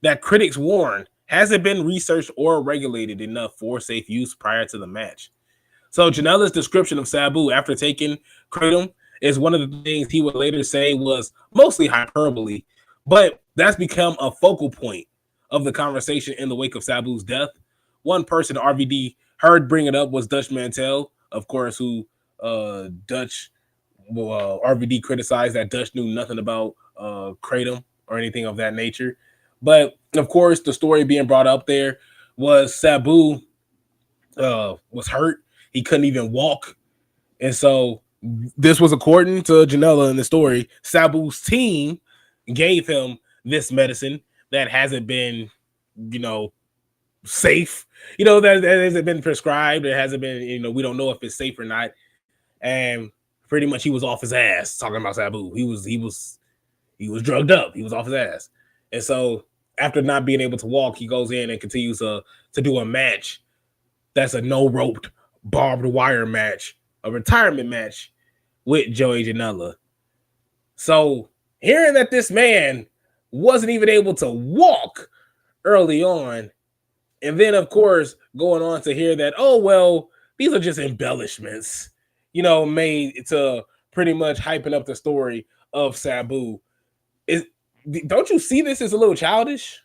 that critics warn hasn't been researched or regulated enough for safe use prior to the match. So Janela's description of Sabu after taking kratom is one of the things he would later say was mostly hyperbole, but that's become a focal point of the conversation in the wake of Sabu's death. One person RVD heard bring it up was Dutch Mantel, of course, who RVD criticized that Dutch knew nothing about kratom or anything of that nature. But of course, the story being brought up there was Sabu was hurt. He couldn't even walk. And so this was according to Janela in the story. Sabu's team gave him this medicine that hasn't been, safe. That hasn't been prescribed. It hasn't been, we don't know if it's safe or not. And pretty much he was off his ass talking about Sabu. He was drugged up. He was off his ass. And so after not being able to walk, he goes in and continues to do a match that's a no-roped barbed wire match, a retirement match with Joey Janela. So hearing that this man wasn't even able to walk early on, and then of course going on to hear that, oh well, these are just embellishments, made to pretty much hyping up the story of Sabu. Don't you see this as a little childish?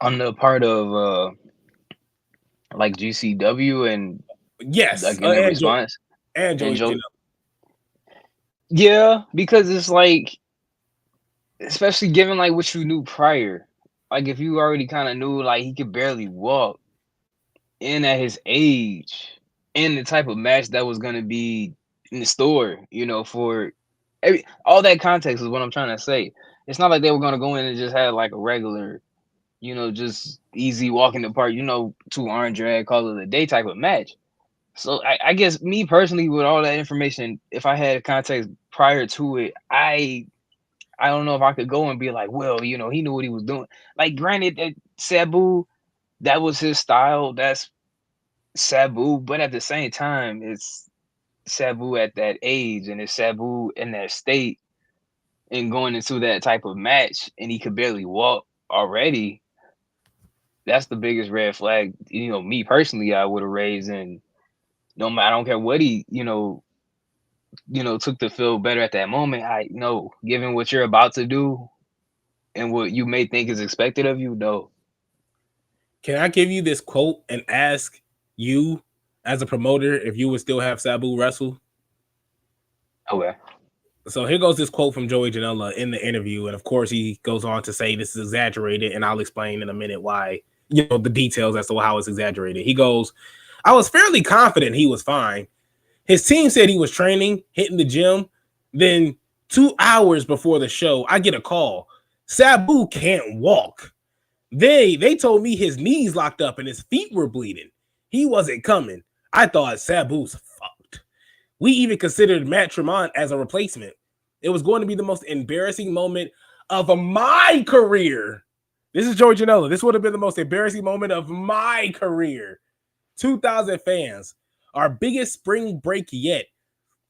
On the part of like GCW and yes, like in response and Joey. Yeah, because it's like, especially given like what you knew prior, like if you already kind of knew like he could barely walk, and at his age, and the type of match that was gonna be in the store, for all that context is what I'm trying to say. It's not like they were gonna go in and just have like a regular, just easy walk in the park, 2 arm drag, call it a day type of match. So I guess me personally, with all that information, if I had context prior to it, I don't know if I could go and be like, well, he knew what he was doing. Like, granted, that Sabu, that was his style. That's Sabu, but at the same time, it's Sabu at that age, and it's Sabu in that state, and going into that type of match, and he could barely walk already. That's the biggest red flag. Me personally, I would have raised, and I don't care what he, took the field better at that moment. I know, given what you're about to do and what you may think is expected of you, no. Can I give you this quote and ask you, as a promoter, if you would still have Sabu wrestle? Okay. So here goes this quote from Joey Janela in the interview, and of course he goes on to say this is exaggerated, and I'll explain in a minute why, the details as to how it's exaggerated. He goes, "I was fairly confident he was fine. His team said he was training, hitting the gym. Then 2 hours before the show, I get a call. Sabu can't walk. They told me his knees locked up and his feet were bleeding. He wasn't coming. I thought Sabu's fucked. We even considered Matt Tremont as a replacement. It was going to be the most embarrassing moment of my career." This is Joey Janela. "This would have been the most embarrassing moment of my career. 2,000 fans, our biggest spring break yet.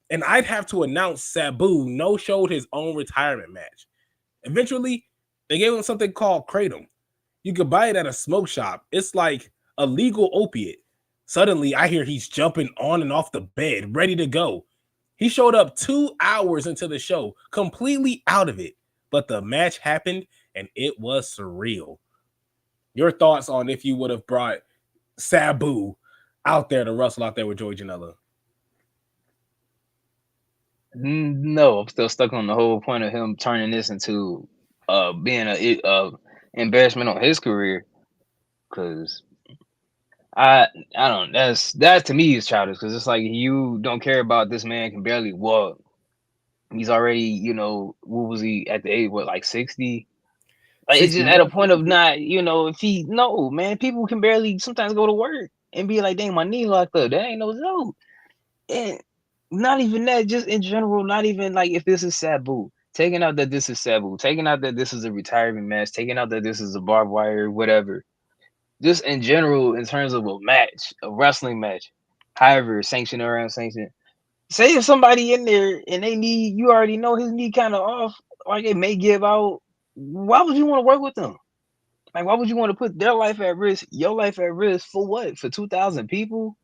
And I'd have to announce Sabu no-showed his own retirement match. Eventually, they gave him something called Kratom. You could buy it at a smoke shop. It's like a legal opiate. Suddenly, I hear he's jumping on and off the bed, ready to go. He showed up 2 hours into the show, completely out of it. But the match happened, and it was surreal." Your thoughts on if you would have brought Sabu out there to wrestle out there with Joey Janela? No, I'm still stuck on the whole point of him turning this into being a embarrassment on his career, because I don't. That to me is childish, because it's like you don't care about this man can barely walk. He's already, what was he at the age? What, like 60? Like, it's just at a point of not, if he no man, people can barely sometimes go to work and be like, dang, my knee locked up. That ain't no joke. And not even that, just in general, not even like if this is Sabu. Taking out that this is Sabu, taking out that this is a retirement match, taking out that this is a barbed wire, whatever. Just in general, in terms of a match, a wrestling match, however, sanctioned or unsanctioned. Say if somebody in there and they need, you already know his knee kind of off, like it may give out. Why would you want to work with them? Like, why would you want to put their life at risk, your life at risk for what? For 2,000 people?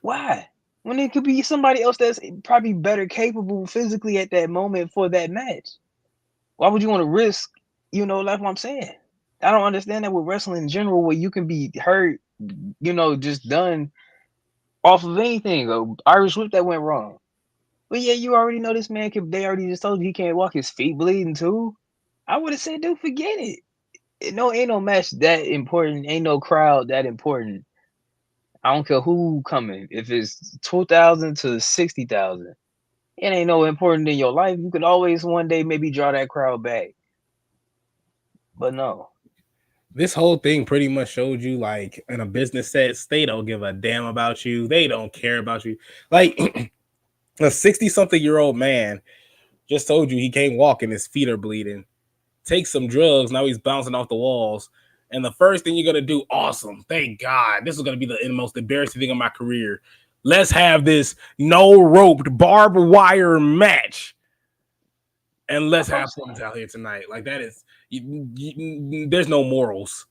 Why? When it could be somebody else that's probably better capable physically at that moment for that match. Why would you want to risk, like what I'm saying? I don't understand that with wrestling in general, where you can be hurt, just done off of anything. Irish whip that went wrong. But yeah, you already know this man they already just told you he can't walk, his feet bleeding too. I would have said, dude, forget it. Ain't no match that important, ain't no crowd that important. I don't care who coming. If it's 2,000 to 60,000, it ain't no important in your life. You could always one day maybe draw that crowd back. But no. This whole thing pretty much showed you, like, in a business sense, they don't give a damn about you. They don't care about you. Like, a 60-something-year-old man just told you he can't walk and his feet are bleeding. Take some drugs. Now he's bouncing off the walls. And the first thing you're going to do, awesome. Thank God. This is going to be the most embarrassing thing of my career. Let's have this no-roped barbed wire match. And let's have fun out here tonight. Like, that is, there's no morals,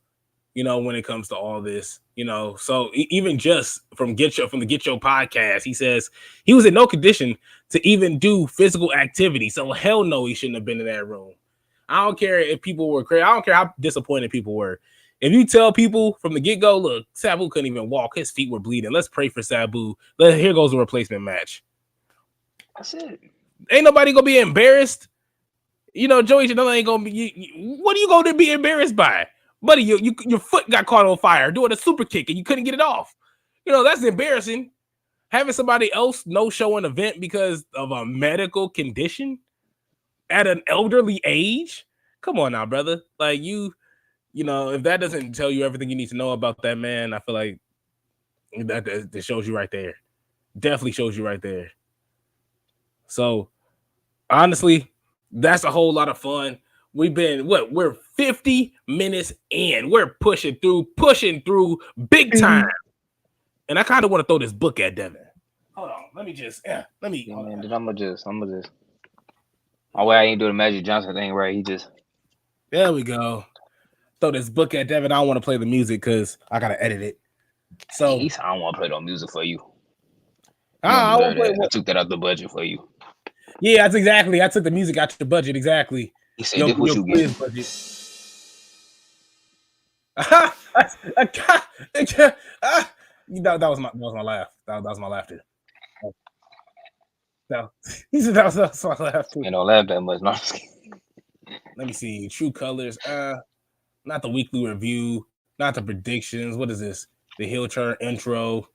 when it comes to all this, So even just from the Get Yo podcast, he says he was in no condition to even do physical activity. So hell no, he shouldn't have been in that room. I don't care if people were crazy. I don't care how disappointed people were. If you tell people from the get-go, look, Sabu couldn't even walk. His feet were bleeding. Let's pray for Sabu. Here goes a replacement match. That's it. Ain't nobody going to be embarrassed. Joey Janela ain't going to be... What are you going to be embarrassed by? Buddy, your foot got caught on fire doing a super kick and you couldn't get it off. That's embarrassing. Having somebody else no-show an event because of a medical condition at an elderly age? Come on now, brother. Like, if that doesn't tell you everything you need to know about that man, I feel like that shows you right there. Definitely shows you right there. So honestly, that's a whole lot of fun. We're 50 minutes in. We're pushing through big time. And I kind of want to throw this book at Devin. Hold on. Let me. Yeah, man, then I'm gonna just. Oh, way I ain't do the Magic Johnson thing right. He just. There we go. Throw this book at Devin. I don't want to play the music because I gotta edit it. So I don't want to play no music for you. I took that out the budget for you. Yeah, that's exactly. I took the music out the budget. Exactly. He said, "This what you get." Budget. That was my laugh. That was my laughter. No, he said that was my laughter. You don't laugh that much. No. Let me see. True colors. Not the weekly review. Not the predictions. What is this? The heel turn intro.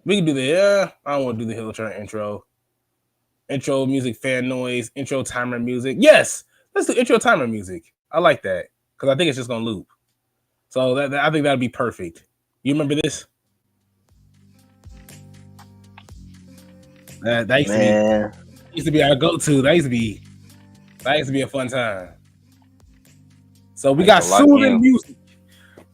We can do the. I don't want to do the heel turn intro. Intro music, fan noise, intro timer music. Yes, let's do intro timer music. I like that because I think it's just gonna loop. So I think that'd be perfect. You remember this? That used to be our go-to. That used to be a fun time. So we got soothing music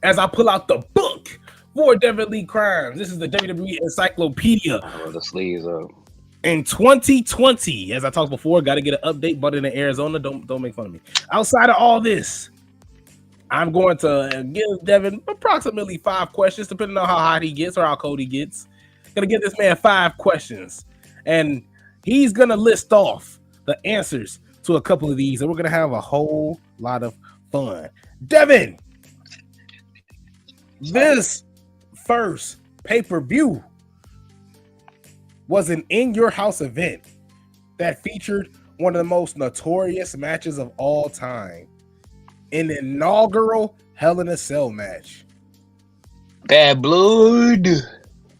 as I pull out the book for Devin Lee Crimes. This is the WWE Encyclopedia. Oh, the sleeves up. In 2020, as I talked before, got to get an update, but in Arizona, don't make fun of me. Outside of all this, I'm going to give Devin approximately 5 questions, depending on how hot he gets or how cold he gets. Gonna give this man 5 questions, and he's gonna list off the answers to a couple of these, and we're gonna have a whole lot of fun. Devin, this first pay-per-view was an in-your-house event that featured one of the most notorious matches of all time, an inaugural Hell in a Cell match. Bad Blood.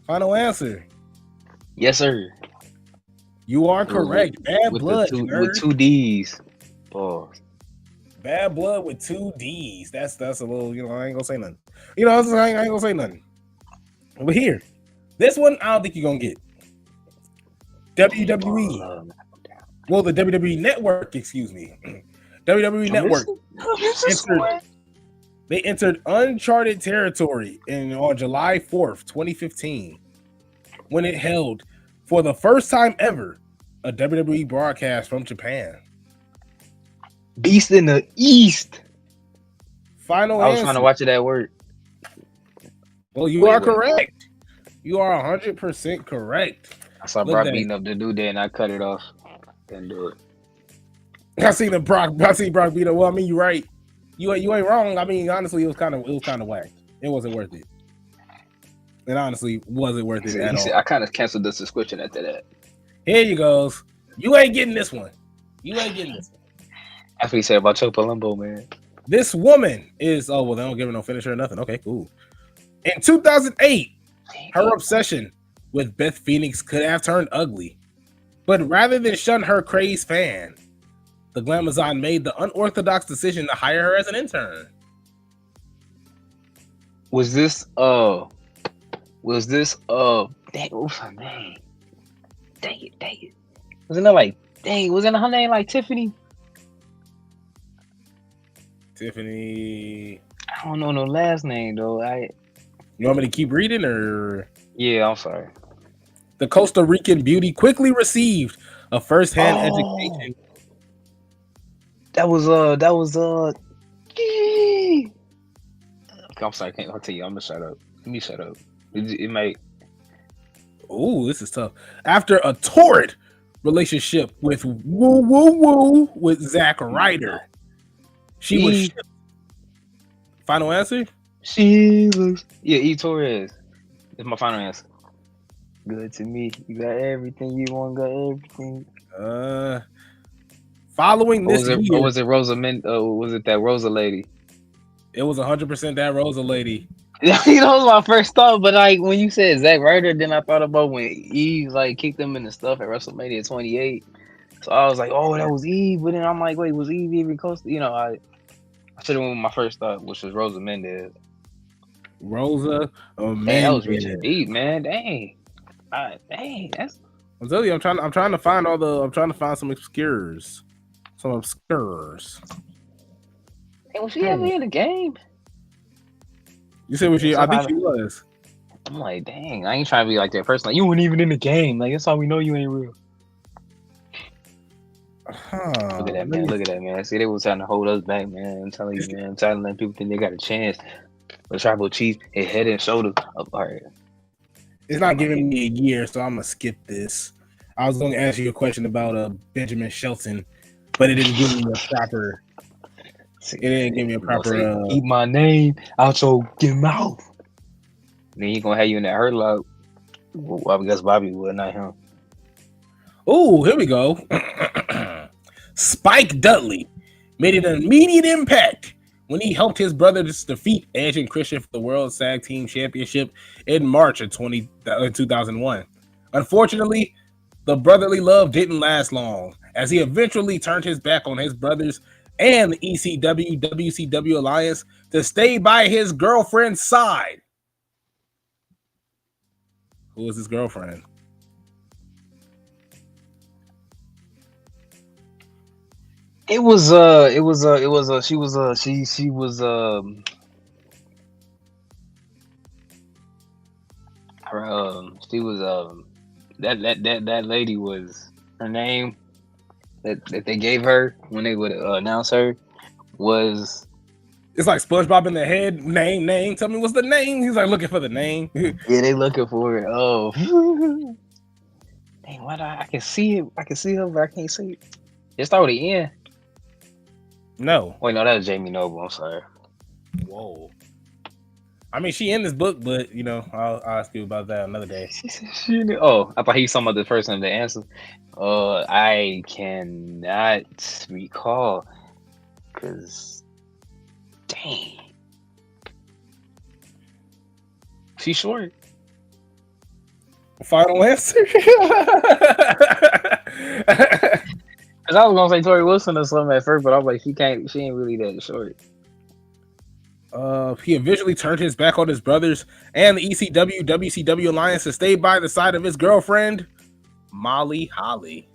Final answer. Yes, sir. You are correct. Bad Blood with 2 D's. Pause. Bad Blood with 2 D's. That's a little, I ain't gonna say nothing. I ain't gonna say nothing. But here, this one I don't think you're gonna get. WWE. Well, the WWE Network, excuse me. WWE Network. They entered uncharted territory on July 4th, 2015, when it held, for the first time ever, a WWE broadcast from Japan. Beast in the East. Final I was answer. trying to watch it at work. Well, you are correct. You are 100% correct. I saw Brock beating up the dude there, and I cut it off. Didn't do it. I seen Brock beat up. Well, I mean, you're right. You ain't wrong. I mean, honestly, it was kind of whack. It wasn't worth it. It honestly wasn't worth it at all. I kind of canceled the subscription after that. Here you goes. You ain't getting this one. That's what he said about Chuck Palumbo, man. This woman is, they don't give her no finisher or nothing. Okay, cool. In 2008, her obsession with Beth Phoenix could have turned ugly. But rather than shun her crazed fan, the Glamazon made the unorthodox decision to hire her as an intern. Was this dang, what's her name? Dang it. Wasn't her name like Tiffany? Tiffany. I don't know no last name though. You want me to keep reading or? Yeah, I'm sorry. The Costa Rican beauty quickly received a first-hand education. That was I'm sorry, I'll tell you, I'm gonna shut up. Let me shut up. It might. Ooh, this is tough. After a torrid relationship with with Zack Ryder, she was shipped. Final answer? She looks. Yeah, E. Torres. That's my final answer. Good to me. You got everything you want. Got everything. Following this year, or was it Rosamund? Was it that Rosa lady? It was 100% that Rosa lady. That was my first thought, but like when you said Zack Ryder, then I thought about when Eve like kicked him in the stuff at WrestleMania 28. So I was like, oh, that was Eve. But then I'm like, wait, was Eve even close? I should have went with my first thought, which was Rosa Mendez. Rosa, man, that was reaching deep, man. Dang, that's I'm telling you, I'm trying to find some obscures. Some obscures. Hey, was she ever in the game? You said was she? I think she was. I'm like, dang, I ain't trying to be like that person. Like, you weren't even in the game. Like, that's how we know you ain't real. Look at that, man. Look at that, man. See, they was trying to hold us back, man. I'm telling you, man. I'm trying to let people think they got a chance. But Tribal Chief is head and shoulder apart. It's not giving me a year, so I'm gonna skip this. I was going to ask you a question about Benjamin Shelton, but it didn't give me a proper. It didn't give me a proper. Keep my name out your mouth. Then he gonna have you in that hurt lock. Well, I guess Bobby would, not him. Oh, here we go. Spike Dudley made an immediate impact when he helped his brothers defeat Edge and Christian for the World Tag Team Championship in March of 2001. Unfortunately, the brotherly love didn't last long, as he eventually turned his back on his brothers and the ECW WCW alliance to stay by his girlfriend's side. Who was his girlfriend? She was that lady was her name that they gave her when they would announce her was. It's like SpongeBob in the head. Name. Tell me what's the name. He's like looking for the name. Yeah, they looking for it. Oh, dang! Why do I can see it? I can see her, but I can't see it. Just start with the N. No. Wait, no, that was Jamie Noble. I'm sorry. Whoa. I mean, she in this book, but you know, I'll ask you about that another day. Oh, I thought he was talking about the person to answer. I cannot recall, cause dang, she's short. Final answer. Cause I was gonna say Tori Wilson or something at first, but I was like, she ain't really that short. He eventually turned his back on his brothers and the ECW WCW alliance to stay by the side of his girlfriend, Molly Holly.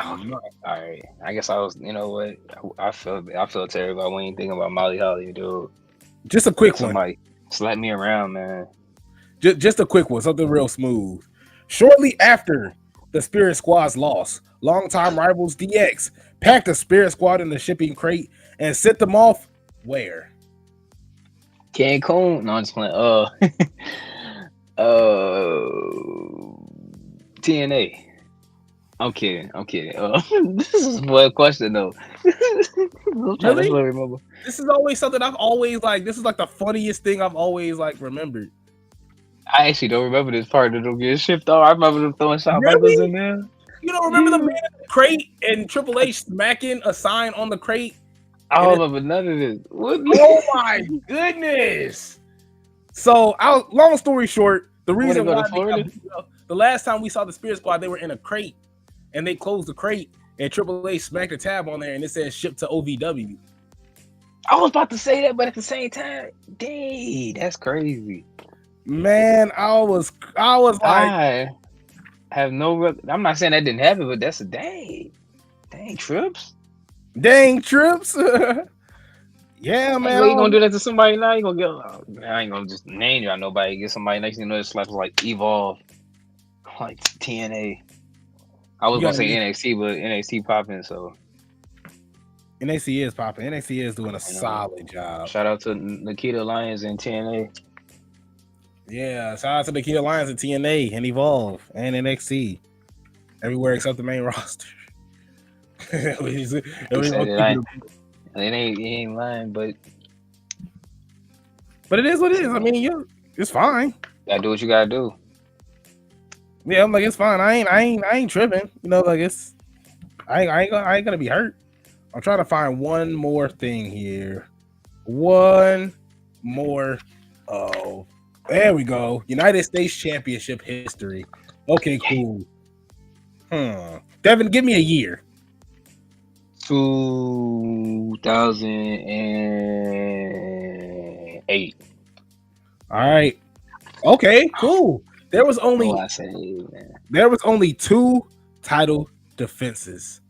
All right, I guess I was. You know what? I feel terrible. We ain't thinking about Molly Holly, dude. Just a quick one. Somebody slap me around, man. Just a quick one, something real smooth. Shortly after the Spirit Squad's loss, longtime rivals DX packed the Spirit Squad in the shipping crate and sent them off where? Cancun? No, I'm just playing. TNA. I'm kidding. This is one question though. Really? Remember. This is always something I've always like. This is like the funniest thing I've always like remembered. I actually don't remember this part that don't get shipped off. I remember them throwing shot burgers in there. You don't remember the man in the crate and Triple H smacking a sign on the crate? I don't remember none of this. Oh my goodness! So, long story short, the reason why the last time we saw the Spirit Squad, they were in a crate, and they closed the crate, and Triple H smacked a tab on there, and it says "shipped to OVW." I was about to say that, but at the same time, dang, that's crazy. Man, I was like, I have no. I'm not saying that didn't happen, but that's a dang trips. Dang trips. Yeah, man. You gonna do that to somebody now? You gonna get? I ain't gonna just name you. Nobody get somebody next thing you know, it's like Evolve, like TNA. I was gonna say NXT, but NXT popping. So NXT is popping. NXT is doing a solid job. Shout out to Nikita Lyons and TNA. Yeah, shout out to Nikita Lyons and TNA and Evolve and NXT. Everywhere except the main roster. It ain't lying, but it is what it is. I mean, it's fine. Gotta do what you gotta do. Yeah, I'm like, it's fine. I ain't tripping. You know, like I ain't gonna be hurt. I'm trying to find one more thing here. One more. Oh, there we go. United States Championship history. Okay, cool. Devin, give me a year. 2008. All right. Okay, cool. There was only two title defenses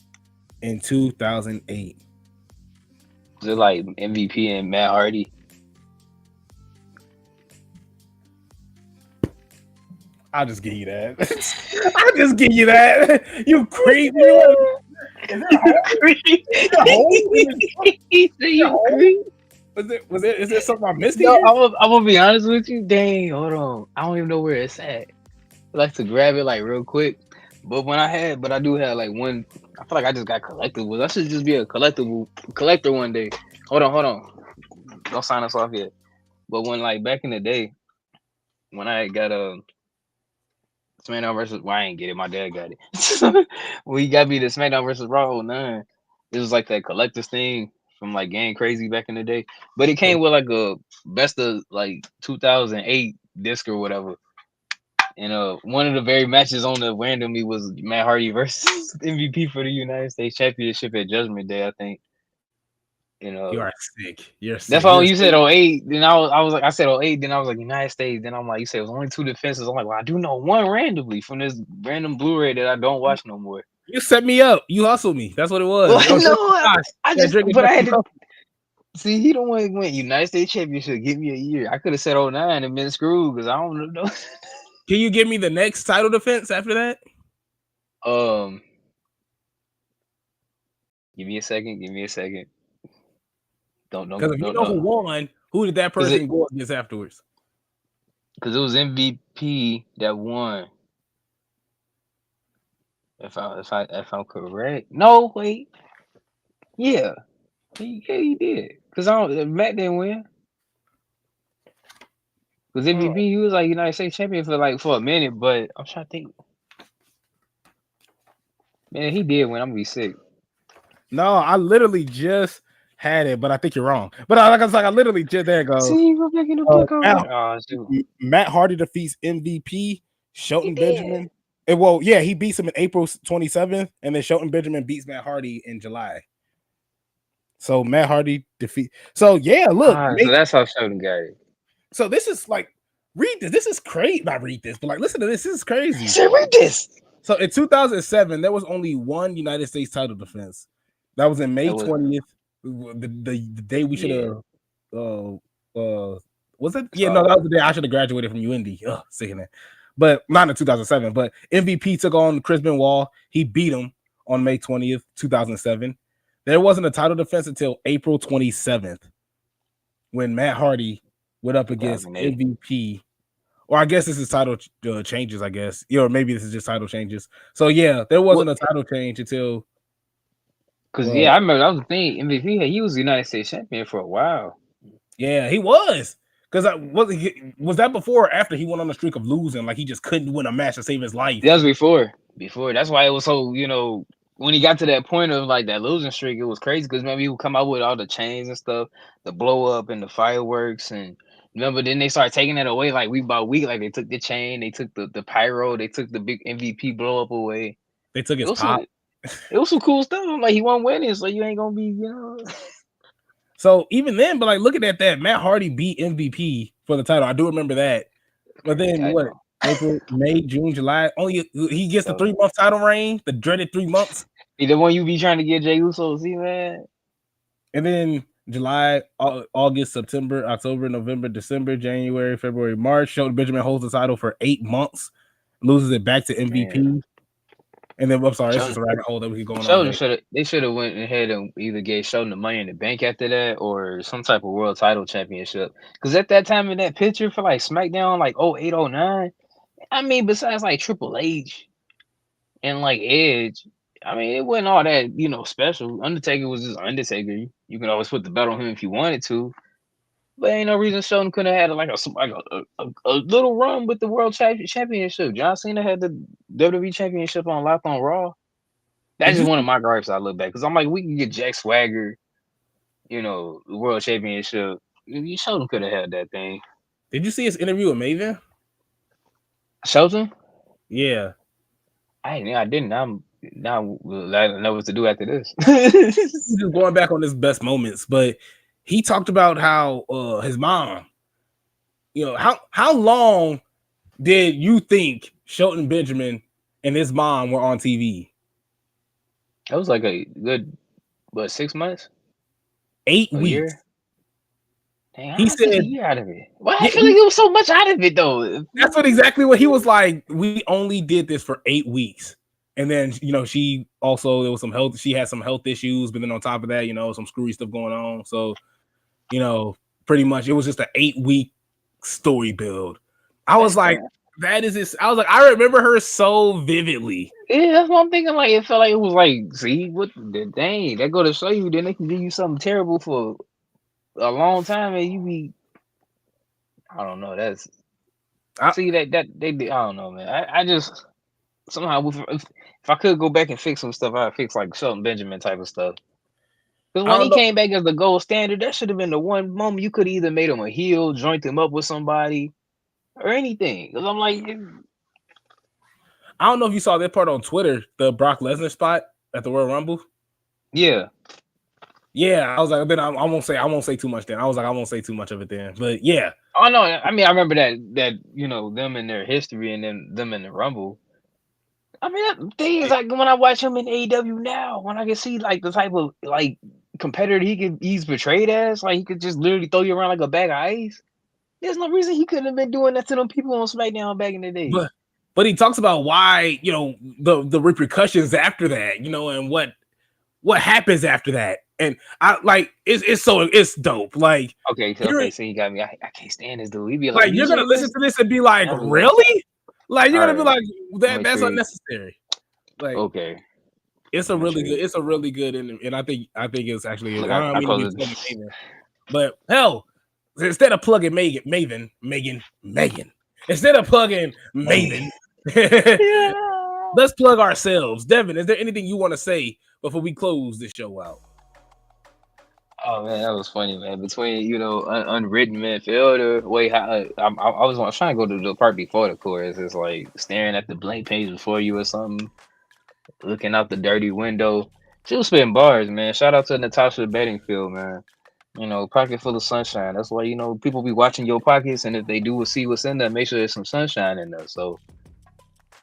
in 2008. Was it like MVP and Matt Hardy? I'll just give you that. I'll just give you that. You creep. Is there something I missed? No, I'm gonna be honest with you. Dang, hold on. I don't even know where it's at. I like to grab it like real quick. But I do have like one. I feel like I just got collectibles. I should just be a collector one day. Hold on. Don't sign us off yet. But when like back in the day, when I got SmackDown versus, I ain't get it. My dad got it. When he got me the SmackDown versus Raw 09, it was like that collector's thing from like Game Crazy back in the day. But it came with like a best of like 2008 disc or whatever. And one of the very matches on the randomly was Matt Hardy versus MVP for the United States Championship at Judgment Day, I think. You are sick. You're sick. That's why you said 08. Then I was like, I said 08. Then I was like United States. Then I'm like, you said it was only two defenses. I'm like, well, I do know one randomly from this random Blu-ray that I don't watch no more. You set me up. You hustled me. That's what it was. I had to. See, he don't want to win United States Championship. Give me a year. I could have said 09 and been screwed because I don't know. Can you give me the next title defense after that? Give me a second. Don't know. Because if you know who won, who did that person go against afterwards? Because it was MVP that won. If I'm correct. No, wait. Yeah, he did. Because Matt didn't win. Because MVP, he was like United States champion for a minute, but I'm trying to think. Man, he did win. I'm gonna be sick. No, I literally just had it, but I think you're wrong. But I literally just there it goes. See, we're picking the book over. Matt Hardy defeats MVP Shelton Benjamin. He beats him in April 27th, and then Shelton Benjamin beats Matt Hardy in July. So Matt Hardy defeat. So yeah, look. So that's how Shelton got it. So this is like, read this. This is crazy. Not read this, but like, listen to this. This is crazy. Say read this. So in 2007, there was only one United States title defense. That was in May 20th. The day we should have. Was it? Yeah, no, that was the day I should have graduated from UND. Saying that, but not in 2007. But MVP took on Chris Benoit. He beat him on May 20th, 2007. There wasn't a title defense until April 27th, when Matt Hardy went up against MVP. Or I guess this is title changes, I guess. Or maybe this is just title changes. So, yeah, there wasn't a title change until... Because, I remember that was the thing. MVP, he was the United States champion for a while. Yeah, he was. Because was that before or after he went on the streak of losing? Like, he just couldn't win a match to save his life. That was before. That's why it was so, when he got to that point of, like, that losing streak, it was crazy. Because, maybe he would come out with all the chains and stuff, the blow up and the fireworks and... Remember, then they started taking it away like week by week. Like they took the chain, they took the pyro, they took the big MVP blow up away. They took his pop. It was some cool stuff. Like he won winning, so you ain't gonna be, So even then, but like looking at that, Matt Hardy beat MVP for the title. I do remember that. But then what? April, May, June, July. Only he gets the 3-month title reign, the dreaded 3 months. The one you be trying to get Jey Uso, see, man. And then July, August, September, October, November, December, January, February, March. Shelton Benjamin holds the title for 8 months, loses it back to MVP. Damn. And then, I'm sorry, this is a rabbit hole that we could go on. They should have went ahead and either gave Shelton the Money in the Bank after that or some type of world title championship. Because at that time in that picture for like SmackDown, like 08, 09, I mean, besides like Triple H and like Edge, I mean, it wasn't all that, special. Undertaker was just Undertaker. You can always put the belt on him if you wanted to. But ain't no reason Shelton couldn't have had a little run with the World Championship. John Cena had the WWE Championship on Locked on Raw. That's just one of my gripes I look back. Because I'm like, we can get Jack Swagger, the World Championship. Shelton could have had that thing. Did you see his interview with Maven? Shelton? Yeah. I didn't. Now I know what to do after this. He's just going back on his best moments, but he talked about how his mom, how long did you think Shelton Benjamin and his mom were on TV? That was like a good 6 months? 8 A weeks. year? Dang, He I take a said, year out of it. Why I yeah, feel like it was so much out of it though. that's exactly what he was like. We only did this for 8 weeks. And then, she also, there was she had some health issues, but then on top of that, some screwy stuff going on. So, pretty much it was just an 8-week story build. I was like, that is this. I was like, I remember her so vividly. Yeah, that's what I'm thinking. Like, it felt like it was like, see, what the dang, that go to show you, then they can give you something terrible for a long time, and you be, I don't know. See that they did. I don't know, man. I just somehow if I could go back and fix some stuff, I'd fix like Shelton Benjamin type of stuff. Because when he came back as the gold standard, that should have been the one moment you could either made him a heel, joint him up with somebody, or anything. Because I'm like, I don't know if you saw that part on Twitter, the Brock Lesnar spot at the Royal Rumble. Yeah. I was like, then I won't say too much. Then I was like, I won't say too much of it then. But yeah. Oh no, I mean I remember that them and their history and then them in the Rumble. I mean that thing is like when I watch him in AEW now, when I can see like the type of like competitor he's portrayed as, like he could just literally throw you around like a bag of ice. There's no reason he couldn't have been doing that to them people on SmackDown back in the day. But he talks about why, the repercussions after that, and what happens after that. And I like it's dope. Like okay, so he got me. I can't stand this dude. He be like you're gonna listen to this and be like, really? Like you're gonna be like that's unnecessary. Like okay. It's a really good and I think it's actually I don't mean to be Maven, but hell, instead of plugging Megan, instead of plugging Maven, let's plug ourselves. Devin, is there anything you want to say before we close this show out? Oh man, that was funny, man. Between unwritten midfielder, I was trying to go to the part before the chorus. It's like staring at the blank page before you or something, looking out the dirty window. She was spitting bars, man. Shout out to Natasha Bedingfield, man. Pocket full of sunshine. That's why people be watching your pockets, and if they do see what's in there, make sure there's some sunshine in there. So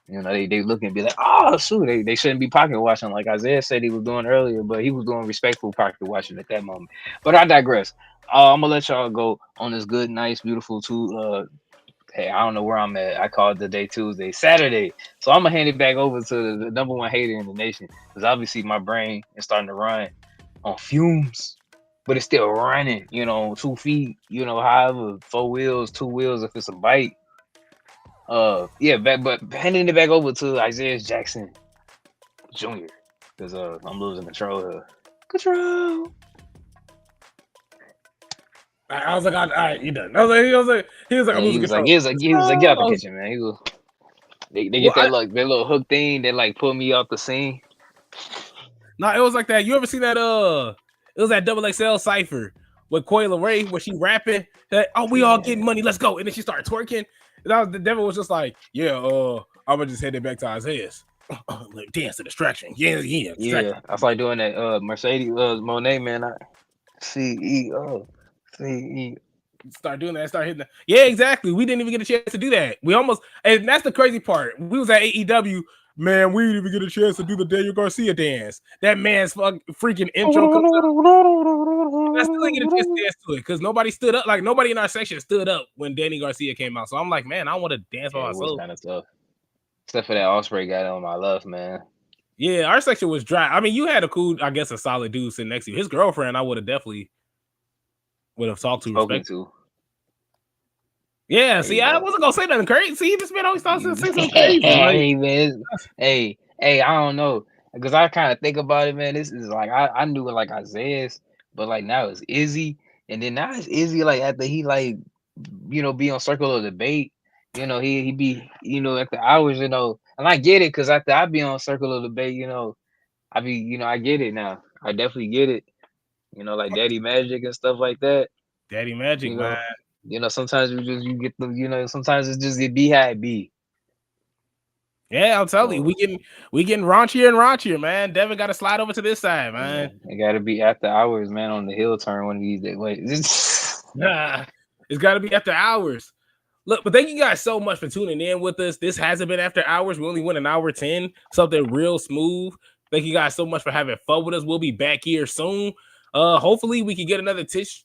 they look and be like, oh shoot, they shouldn't be pocket watching like Isaiah said he was doing earlier, but he was doing respectful pocket watching at that moment. But I digress. I'm gonna let y'all go on this good, nice, beautiful hey, I don't know where I'm at. I called the day Tuesday, Saturday. So I'm gonna hand it back over to the number one hater in the nation, because obviously my brain is starting to run on fumes, but it's still running. 2 feet. However, 4 wheels, 2 wheels if it's a bike. But handing it back over to Isaiah Jackson Jr. because I'm losing control here. Control. I was like, all right, you done. He was like, I'm losing control. He was like, get out the kitchen, man. They get that little hook thing that like pull me off the scene. No, it was like that. You ever see that? It was that XXL cipher with Coyle Ray where she rapping. Like, oh, we all getting money. Let's go. And then she started twerking. The devil was just like, yeah, I'm gonna just head it back to Isaiah's. Dance to distraction. Yeah. Yeah, I was like doing that Mercedes Monet, man. CEO. Start doing that, start hitting that. Yeah, exactly. We didn't even get a chance to do that. We almost, and that's the crazy part. We was at AEW, man. We didn't even get a chance to do the Daniel Garcia dance. That man's freaking intro comes up. I still didn't get a chance to dance to it because nobody stood up. Like nobody in our section stood up when Danny Garcia came out. So I'm like, man, I want to dance by myself. It was kind of tough. Except for that Ospreay guy on my left, man. Yeah, our section was dry. I mean, you had a solid dude sitting next to you. His girlfriend, I would have definitely talked to, respect. Yeah, see, I wasn't gonna say nothing crazy. See, this man always thought to say something crazy. Hey, man. Hey, I don't know, because I kind of think about it, man. This is like I knew it like Isaiah's, but like now it's Izzy, and then now it's Izzy. Like after he be on Circle of Debate, he be at the hours, and I get it because after I be on Circle of Debate, I be I get it now. I definitely get it. Like Daddy Magic and stuff like that. Daddy Magic, man. Sometimes you get the sometimes it's just the beehive be. Yeah, I'll tell you, we getting raunchier and raunchier, man. Devin got to slide over to this side, man. It got to be after hours, man. On the hill turn one of these days. Wait, nah, it's got to be after hours. Look, but thank you guys so much for tuning in with us. This hasn't been after hours. We only went an hour 10, something real smooth. Thank you guys so much for having fun with us. We'll be back here soon. Hopefully we can get another Twitch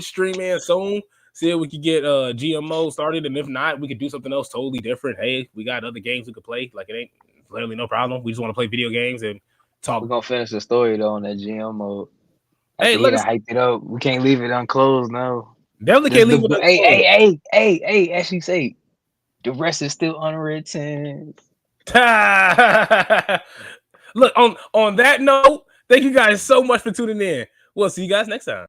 stream in soon. See if we can get GMO started, and if not, we could do something else totally different. Hey, we got other games we could play. Like it ain't literally no problem. We just want to play video games and talk. We're gonna finish the story though on that GM mode. Hey, look, hyped it up. We can't leave it unclosed now. Definitely can't leave it unclosed. Hey, actually say the rest is still unwritten. Look, on that note, thank you guys so much for tuning in. We'll see you guys next time.